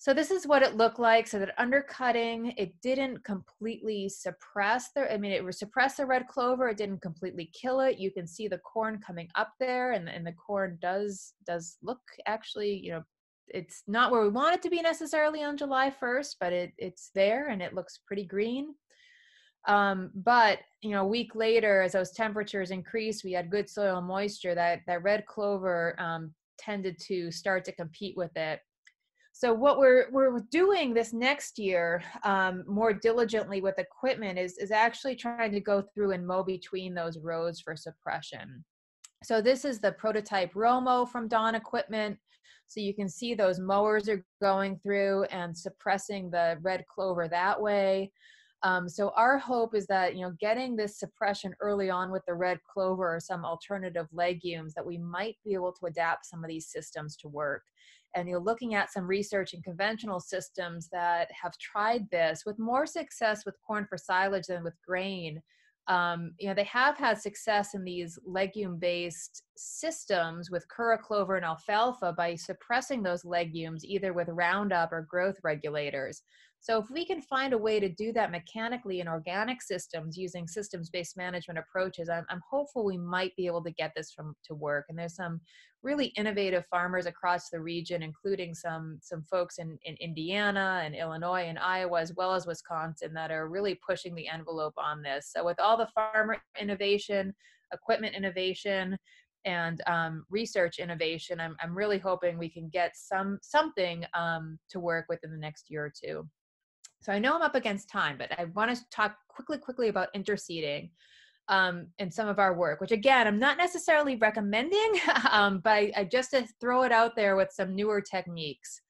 So this is what it looked like. So that undercutting, it didn't completely suppress it suppressed the red clover. It didn't completely kill it. You can see the corn coming up there, and the corn does look actually, it's not where we want it to be necessarily on July 1st, but it's there and it looks pretty green. But a week later, as those temperatures increased, we had good soil moisture, that red clover tended to start to compete with it. So what we're doing this next year more diligently with equipment is actually trying to go through and mow between those rows for suppression. So this is the prototype Romo from Dawn Equipment. So you can see those mowers are going through and suppressing the red clover that way. So our hope is that, you know, getting this suppression early on with the red clover or some alternative legumes, that we might be able to adapt some of these systems to work. And you're looking at some research in conventional systems that have tried this with more success with corn for silage than with grain. You know, they have had success in these legume-based systems with Kura clover and alfalfa by suppressing those legumes either with Roundup or growth regulators. So if we can find a way to do that mechanically in organic systems using systems-based management approaches, I'm hopeful we might be able to get this to work. And there's some really innovative farmers across the region, including some folks in Indiana and Illinois and Iowa, as well as Wisconsin, that are really pushing the envelope on this. So with all the farmer innovation, equipment innovation, and research innovation, I'm really hoping we can get something to work within the next year or two. So I know I'm up against time, but I want to talk quickly about interseeding in some of our work, which again, I'm not necessarily recommending, but I just to throw it out there with some newer techniques.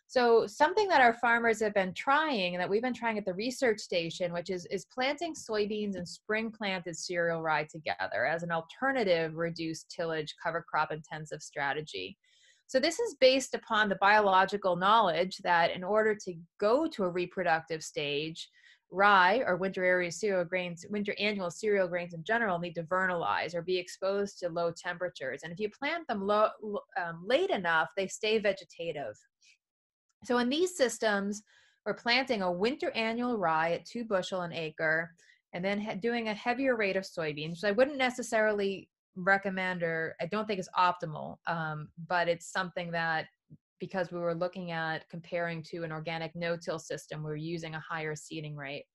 So something that our farmers have been trying, and that we've been trying at the research station, which is planting soybeans and spring planted cereal rye together as an alternative reduced tillage cover crop intensive strategy. So this is based upon the biological knowledge that in order to go to a reproductive stage, rye or winter annual cereal grains in general need to vernalize or be exposed to low temperatures. And if you plant them late enough, they stay vegetative. So in these systems, we're planting a winter annual rye at 2 bushel an acre, and then doing a heavier rate of soybeans. So I wouldn't necessarily recommend, or I don't think it's optimal, but it's something that, because we were looking at comparing to an organic no-till system, we're using a higher seeding rate.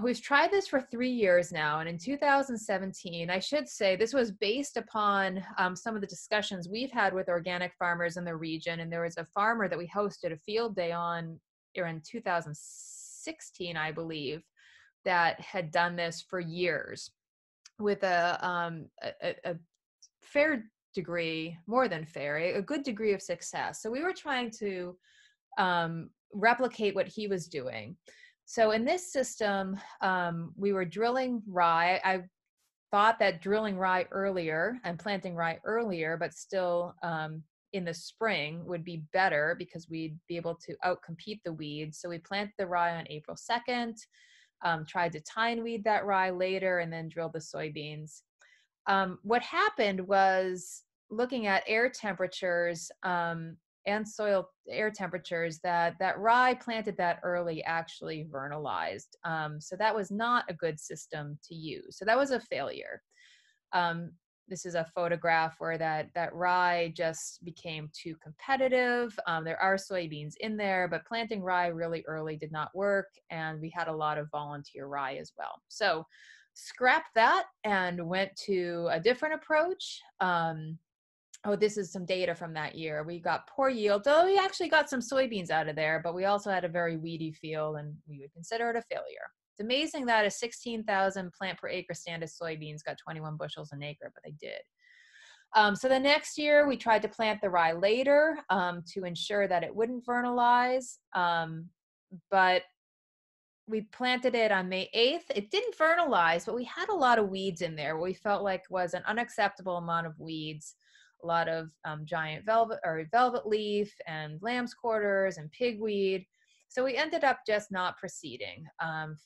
We've tried this for 3 years now, and in 2017, I should say, this was based upon some of the discussions we've had with organic farmers in the region, and there was a farmer that we hosted a field day on in 2016, I believe, that had done this for years with a fair degree, more than fair, a good degree of success. So we were trying to replicate what he was doing. So in this system, we were drilling rye. I thought that drilling rye earlier and planting rye earlier, but still in the spring would be better because we'd be able to outcompete the weeds. So we planted the rye on April 2nd, tried to tine weed that rye later, and then drilled the soybeans. What happened was, looking at air temperatures and soil air temperatures, that rye planted that early actually vernalized. So that was not a good system to use. So that was a failure. This is a photograph where that rye just became too competitive. There are soybeans in there, but planting rye really early did not work. And we had a lot of volunteer rye as well. So scrapped that and went to a different approach. Oh, this is some data from that year. We got poor yield. Oh, we actually got some soybeans out of there, but we also had a very weedy field, and we would consider it a failure. It's amazing that a 16,000 plant per acre stand of soybeans got 21 bushels an acre, but they did. So the next year we tried to plant the rye later to ensure that it wouldn't vernalize, but we planted it on May 8th. It didn't vernalize, but we had a lot of weeds in there. What we felt like was an unacceptable amount of weeds, a lot of giant velvet leaf and lamb's quarters and pigweed. So we ended up just not proceeding,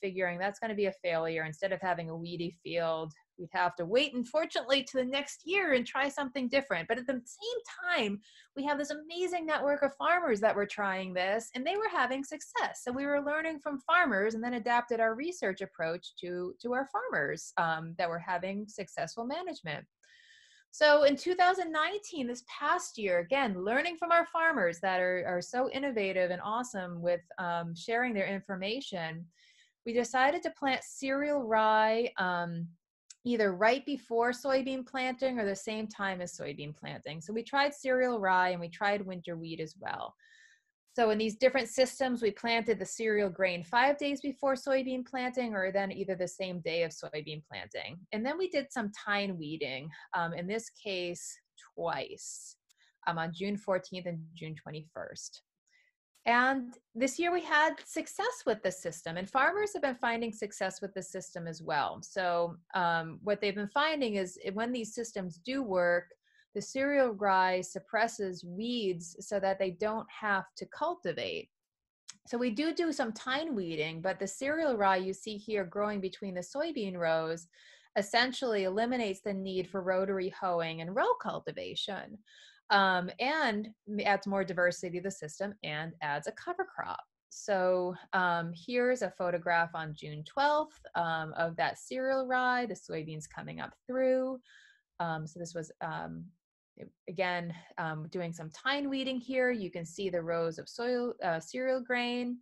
figuring that's going to be a failure. Instead of having a weedy field, we'd have to wait, unfortunately, to the next year and try something different. But at the same time, we have this amazing network of farmers that were trying this, and they were having success. So we were learning from farmers and then adapted our research approach to our farmers that were having successful management. So in 2019, this past year, again, learning from our farmers that are so innovative and awesome with sharing their information, we decided to plant cereal rye either right before soybean planting or the same time as soybean planting. So we tried cereal rye and we tried winter wheat as well. So in these different systems, we planted the cereal grain 5 days before soybean planting, or then either the same day of soybean planting. And then we did some tine weeding, in this case, twice, on June 14th and June 21st. And this year we had success with the system, and farmers have been finding success with the system as well. So what they've been finding is when these systems do work, the cereal rye suppresses weeds so that they don't have to cultivate. So we do some tine weeding, but the cereal rye you see here growing between the soybean rows essentially eliminates the need for rotary hoeing and row cultivation, and adds more diversity to the system and adds a cover crop. So here's a photograph on June 12th of that cereal rye, the soybeans coming up through. So this was, again, doing some tine weeding here. You can see the rows of cereal grain.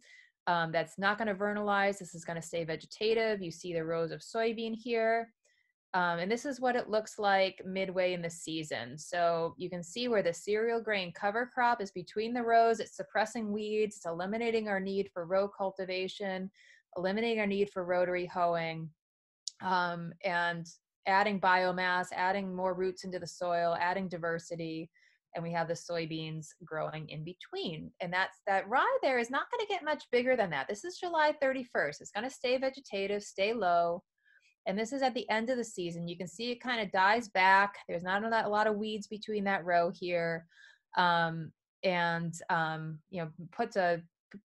That's not going to vernalize. This is going to stay vegetative. You see the rows of soybean here. And this is what it looks like midway in the season. So you can see where the cereal grain cover crop is between the rows. It's suppressing weeds. It's eliminating our need for row cultivation, eliminating our need for rotary hoeing, and adding biomass, adding more roots into the soil, adding diversity. And we have the soybeans growing in between. And that rye there is not going to get much bigger than that. This is July 31st. It's going to stay vegetative, stay low. And this is at the end of the season. You can see it kind of dies back. There's not a lot of weeds between that row here.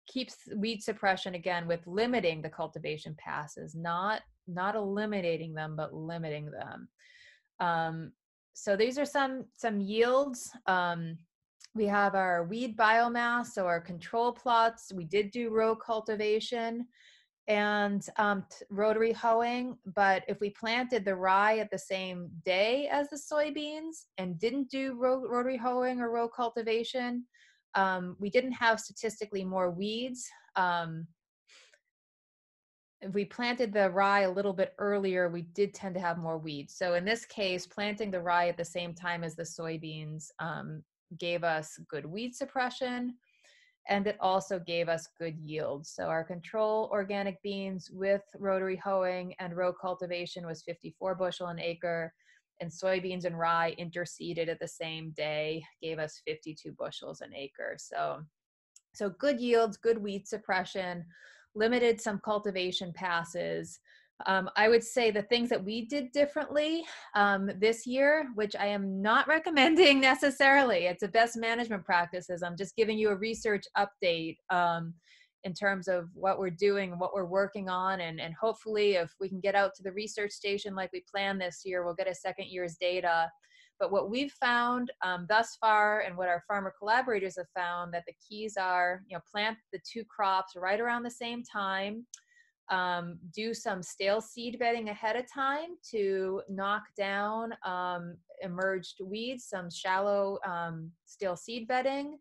Keeps weed suppression, again, with limiting the cultivation passes, not eliminating them, but limiting them. So these are some yields. We have our weed biomass, so our control plots. We did do row cultivation and rotary hoeing, but if we planted the rye at the same day as the soybeans and didn't do rotary hoeing or row cultivation, we didn't have statistically more weeds. If we planted the rye a little bit earlier, we did tend to have more weeds. So in this case, planting the rye at the same time as the soybeans gave us good weed suppression, and it also gave us good yields. So our control organic beans with rotary hoeing and row cultivation was 54 bushel an acre, and soybeans and rye interseeded at the same day gave us 52 bushels an acre. So good yields, good weed suppression, limited some cultivation passes. I would say the things that we did differently this year, which I am not recommending necessarily, it's a best management practices. I'm just giving you a research update in terms of what we're doing and what we're working on. And hopefully if we can get out to the research station like we planned this year, we'll get a second year's data. But what we've found thus far, and what our farmer collaborators have found, that the keys are, plant the two crops right around the same time. Do some stale seed bedding ahead of time to knock down emerged weeds, some shallow stale seed bedding.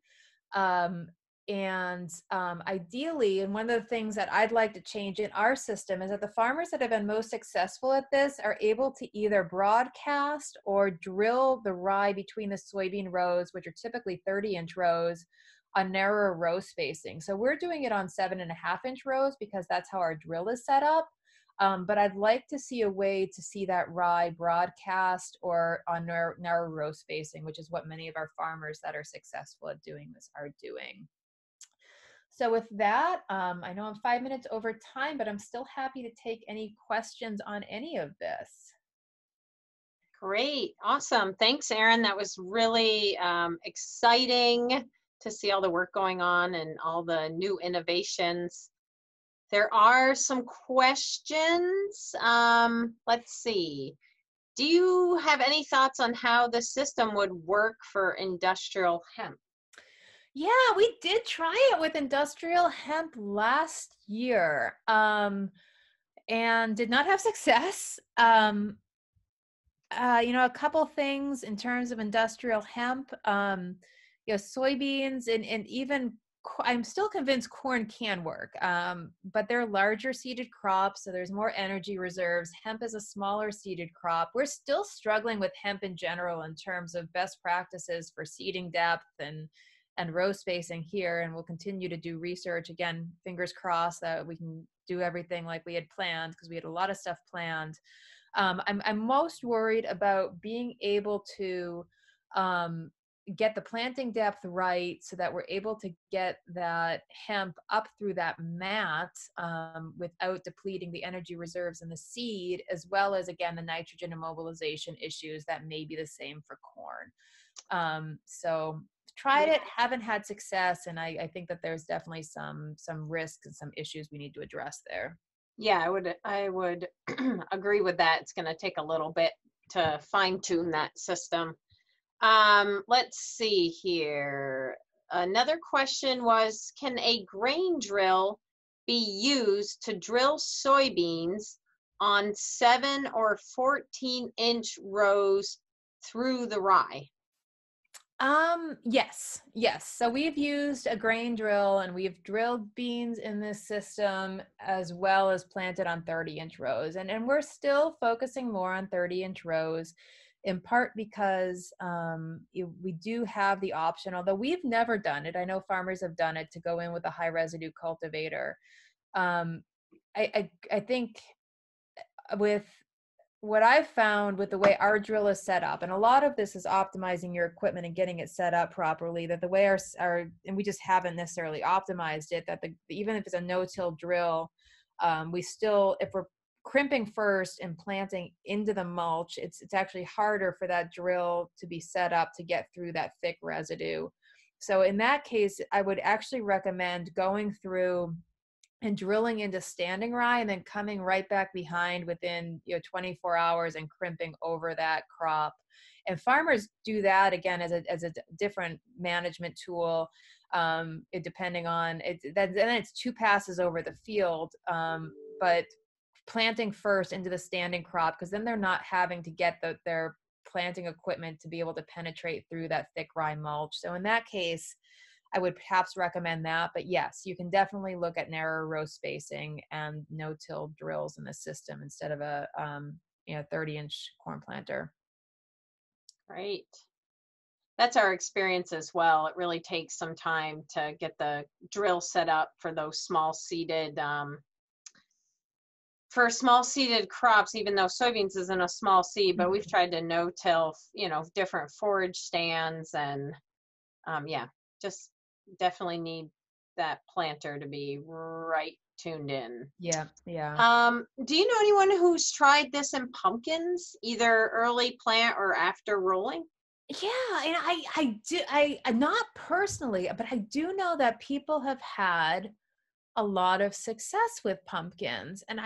Ideally, and one of the things that I'd like to change in our system is that the farmers that have been most successful at this are able to either broadcast or drill the rye between the soybean rows, which are typically 30-inch rows, on narrower row spacing. So we're doing it on 7.5-inch rows because that's how our drill is set up. But I'd like to see a way to see that rye broadcast or on narrow row spacing, which is what many of our farmers that are successful at doing this are doing. So with that, I know I'm 5 minutes over time, but I'm still happy to take any questions on any of this. Great. Awesome. Thanks, Erin. That was really exciting to see all the work going on and all the new innovations. There are some questions. Let's see. Do you have any thoughts on how the system would work for industrial hemp? Yeah, we did try it with industrial hemp last year and did not have success. A couple things in terms of industrial hemp, soybeans and even I'm still convinced corn can work, but they're larger seeded crops, so there's more energy reserves. Hemp is a smaller seeded crop. We're still struggling with hemp in general in terms of best practices for seeding depth and row spacing here, and we'll continue to do research. Again, fingers crossed that we can do everything like we had planned, because we had a lot of stuff planned. I'm most worried about being able to get the planting depth right so that we're able to get that hemp up through that mat without depleting the energy reserves in the seed, as well as, again, the nitrogen immobilization issues that may be the same for corn. So tried it, haven't had success, and I think that there's definitely some risks and some issues we need to address there. Yeah, I would agree with that. It's going to take a little bit to fine tune that system. Let's see here. Another question was, can a grain drill be used to drill soybeans on 7 or 14-inch rows through the rye? Yes. So we've used a grain drill and we've drilled beans in this system as well as planted on 30-inch rows. And we're still focusing more on 30-inch rows, in part because we do have the option, although we've never done it. I know farmers have done it, to go in with a high residue cultivator. I think with what I've found with the way our drill is set up, and a lot of this is optimizing your equipment and getting it set up properly, that the way our and we just haven't necessarily optimized it, that even if it's a no-till drill, we still, if we're crimping first and planting into the mulch, it's actually harder for that drill to be set up to get through that thick residue. So in that case, I would actually recommend going through and drilling into standing rye and then coming right back behind within 24 hours and crimping over that crop. And farmers do that, again, as a different management tool, depending on it. Then it's 2 passes over the field, but planting first into the standing crop, because then they're not having to get their planting equipment to be able to penetrate through that thick rye mulch. So in that case, I would perhaps recommend that. But yes, you can definitely look at narrower row spacing and no-till drills in the system instead of a 30-inch corn planter. Right. That's our experience as well. It really takes some time to get the drill set up for those small seeded crops, even though soybeans isn't a small seed, but we've tried to no-till, different forage stands, and just definitely need that planter to be right tuned in. Yeah. Do you know anyone who's tried this in pumpkins, either early plant or after rolling? Yeah, and I do. I not personally, but I do know that people have had a lot of success with pumpkins, and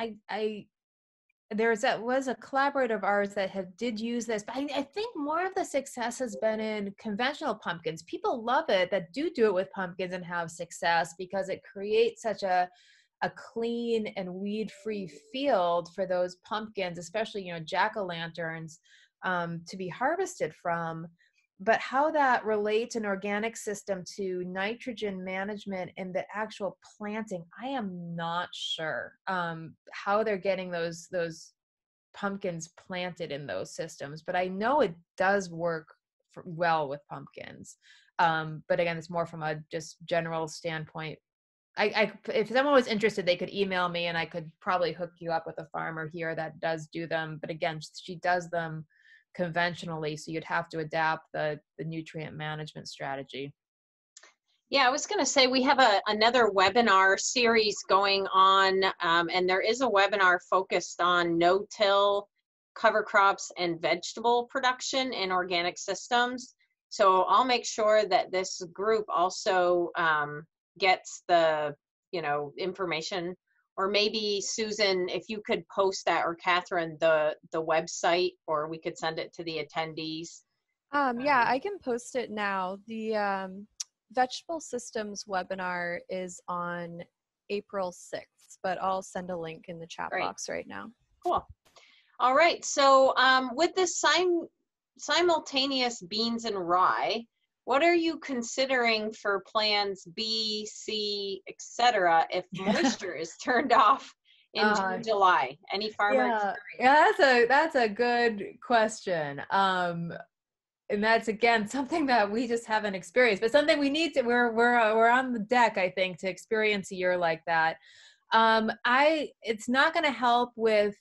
was a collaborator of ours that did use this, but I think more of the success has been in conventional pumpkins. People love it that do it with pumpkins and have success, because it creates such a clean and weed-free field for those pumpkins, especially jack-o'-lanterns, to be harvested from. But how that relates an organic system to nitrogen management and the actual planting, I am not sure how they're getting those pumpkins planted in those systems. But I know it does work well with pumpkins. But again, it's more from a just general standpoint. If someone was interested, they could email me and I could probably hook you up with a farmer here that does do them. But again, she does them conventionally, so you'd have to adapt the nutrient management strategy. Yeah, I was going to say we have another webinar series going on, and there is a webinar focused on no-till cover crops and vegetable production in organic systems. So I'll make sure that this group also gets the information, or maybe Susan, if you could post that, or Catherine, the website, or we could send it to the attendees. Yeah, I can post it now. The vegetable systems webinar is on April 6th, but I'll send a link in the chat box right now. Cool. All right. So with this simultaneous beans and rye, what are you considering for plans B, C, etc. if moisture is turned off in June, July? Any farmer experience? Yeah, that's a good question. And that's, again, something that we just haven't experienced, but something we need to, we're on the deck, I think, to experience a year like that. It's not going to help with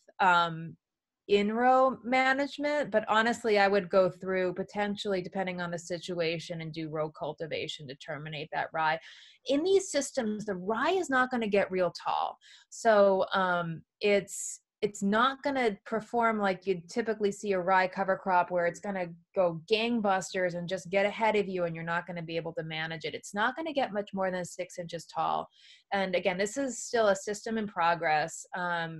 in-row management, but honestly, I would go through, potentially, depending on the situation, and do row cultivation to terminate that rye. In these systems, the rye is not going to get real tall. So it's not going to perform like you'd typically see a rye cover crop, where it's going to go gangbusters and just get ahead of you, and you're not going to be able to manage it. It's not going to get much more than 6 inches tall. And again, this is still a system in progress.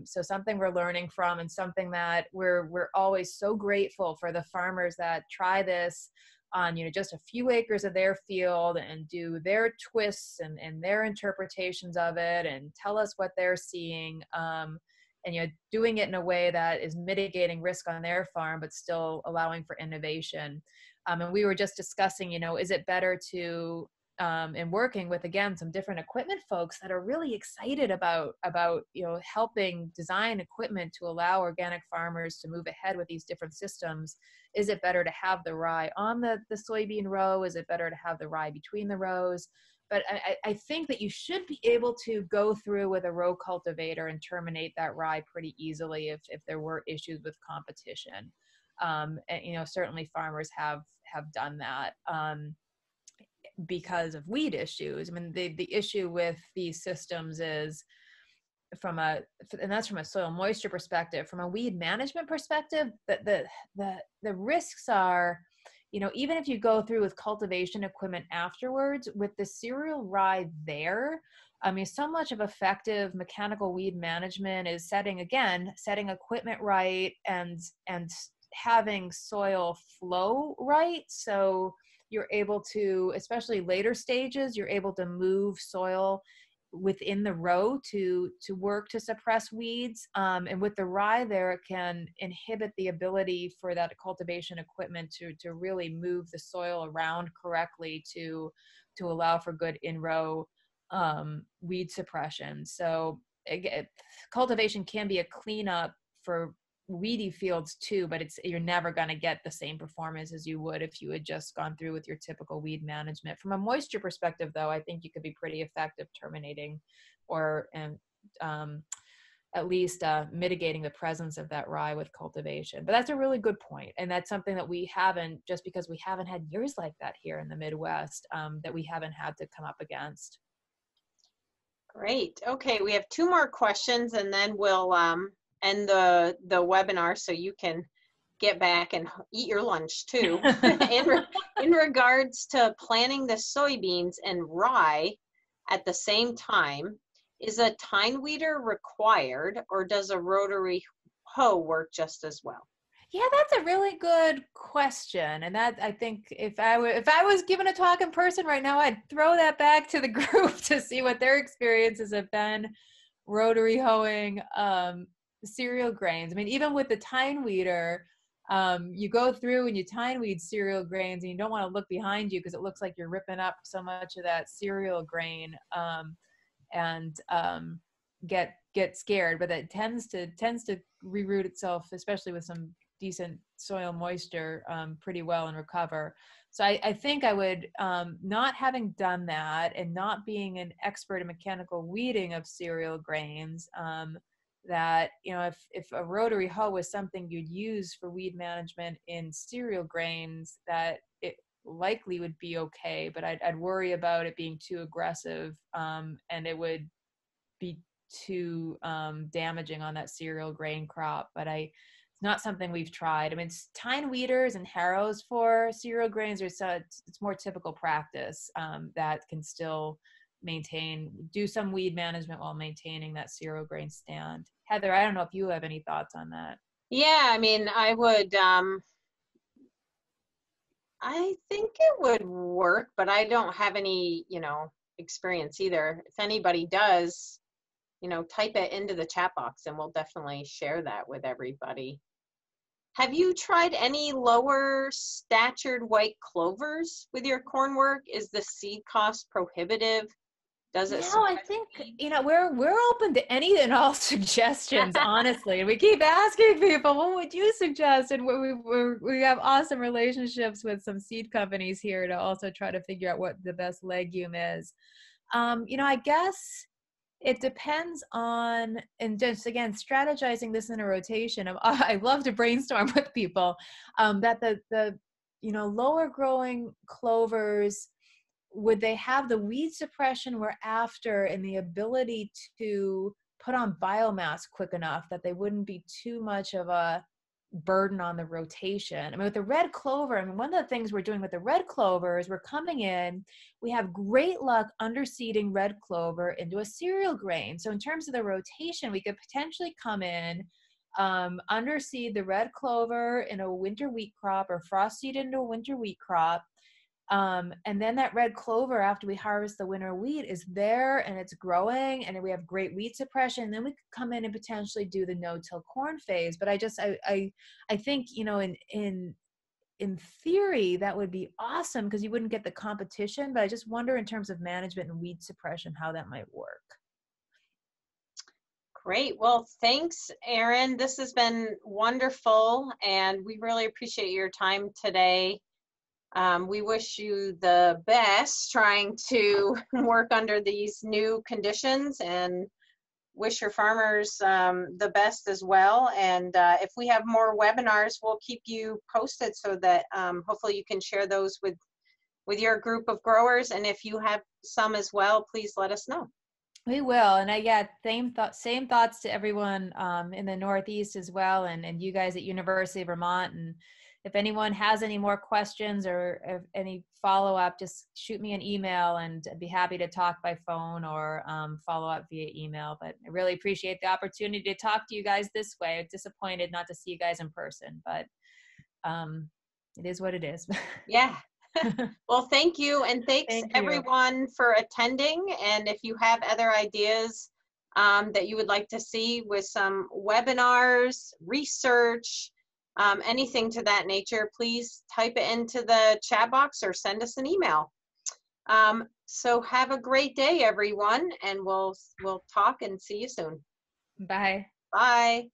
So something we're learning from, and something that we're always so grateful for the farmers that try this on, just a few acres of their field, and do their twists and their interpretations of it, and tell us what they're seeing. And doing it in a way that is mitigating risk on their farm, but still allowing for innovation. And we were just discussing, is it better to, and working with, again, some different equipment folks that are really excited about helping design equipment to allow organic farmers to move ahead with these different systems. Is it better to have the rye on the soybean row? Is it better to have the rye between the rows? But I think that you should be able to go through with a row cultivator and terminate that rye pretty easily if there were issues with competition. And certainly farmers have done that because of weed issues. I mean, the issue with these systems is and that's from a soil moisture perspective. From a weed management perspective, the risks are, even if you go through with cultivation equipment afterwards, with the cereal rye there, I mean, so much of effective mechanical weed management is setting equipment right, and having soil flow right. So you're able to, especially later stages, you're able to move soil within the row to work to suppress weeds. And with the rye there, it can inhibit the ability for that cultivation equipment to really move the soil around correctly to allow for good in-row weed suppression. So cultivation can be a cleanup for weedy fields too, but you're never going to get the same performance as you would if you had just gone through with your typical weed management. From a moisture perspective, though, I think you could be pretty effective terminating or at least mitigating the presence of that rye with cultivation. But that's a really good point, and that's something that we haven't, just because we haven't had years like that here in the Midwest, that we haven't had to come up against. Great. Okay, we have 2 more questions, and then we'll end the webinar so you can get back and eat your lunch too. in regards to planting the soybeans and rye at the same time, is a tine weeder required, or does a rotary hoe work just as well? Yeah, that's a really good question. And that, I think, if I was given a talk in person right now, I'd throw that back to the group to see what their experiences have been rotary hoeing cereal grains. I mean, even with the tine weeder, you go through and you tine weed cereal grains, and you don't want to look behind you because it looks like you're ripping up so much of that cereal grain, and get scared. But it tends to reroot itself, especially with some decent soil moisture, pretty well, and recover. So I think I would, not having done that and not being an expert in mechanical weeding of cereal grains, that, if a rotary hoe was something you'd use for weed management in cereal grains, that it likely would be okay, but I'd worry about it being too aggressive, and it would be too damaging on that cereal grain crop. But it's not something we've tried. I mean, tine weeders and harrows for cereal grains it's more typical practice that can still do some weed management while maintaining that cereal grain stand. Heather, I don't know if you have any thoughts on that. Yeah, I mean, I would, I think it would work, but I don't have any, experience either. If anybody does, type it into the chat box, and we'll definitely share that with everybody. Have you tried any lower statured white clovers with your corn work? Is the seed cost prohibitive? Does it No, I suppress think, weeds? we're open to any and all suggestions, honestly. And we keep asking people, what would you suggest? And we have awesome relationships with some seed companies here to also try to figure out what the best legume is. I guess it depends on, and just again, strategizing this in a rotation. I love to brainstorm with people, that the lower growing clovers, would they have the weed suppression we're after and the ability to put on biomass quick enough that they wouldn't be too much of a burden on the rotation? I mean, with the red clover, one of the things we're doing with the red clover is we're coming in, we have great luck underseeding red clover into a cereal grain. So in terms of the rotation, we could potentially come in, underseed the red clover in a winter wheat crop or frost seed into a winter wheat crop. And then that red clover, after we harvest the winter wheat, is there and it's growing, and we have great weed suppression. And then we could come in and potentially do the no-till corn phase. But I think, in theory, that would be awesome because you wouldn't get the competition. But I just wonder, in terms of management and weed suppression, how that might work. Great. Well, thanks, Erin. This has been wonderful, and we really appreciate your time today. We wish you the best trying to work under these new conditions, and wish your farmers the best as well. And if we have more webinars, we'll keep you posted so that hopefully you can share those with your group of growers. And if you have some as well, please let us know. We will. And same thoughts to everyone in the Northeast as well, and you guys at University of Vermont. And if anyone has any more questions or any follow-up, just shoot me an email, and I'd be happy to talk by phone or follow up via email. But I really appreciate the opportunity to talk to you guys this way. I'm disappointed not to see you guys in person, but it is what it is. Yeah. Well, thank you. And thanks everyone for attending. And if you have other ideas that you would like to see with some webinars, research, anything to that nature, please type it into the chat box or send us an email. So have a great day, everyone, and we'll talk and see you soon. Bye. Bye.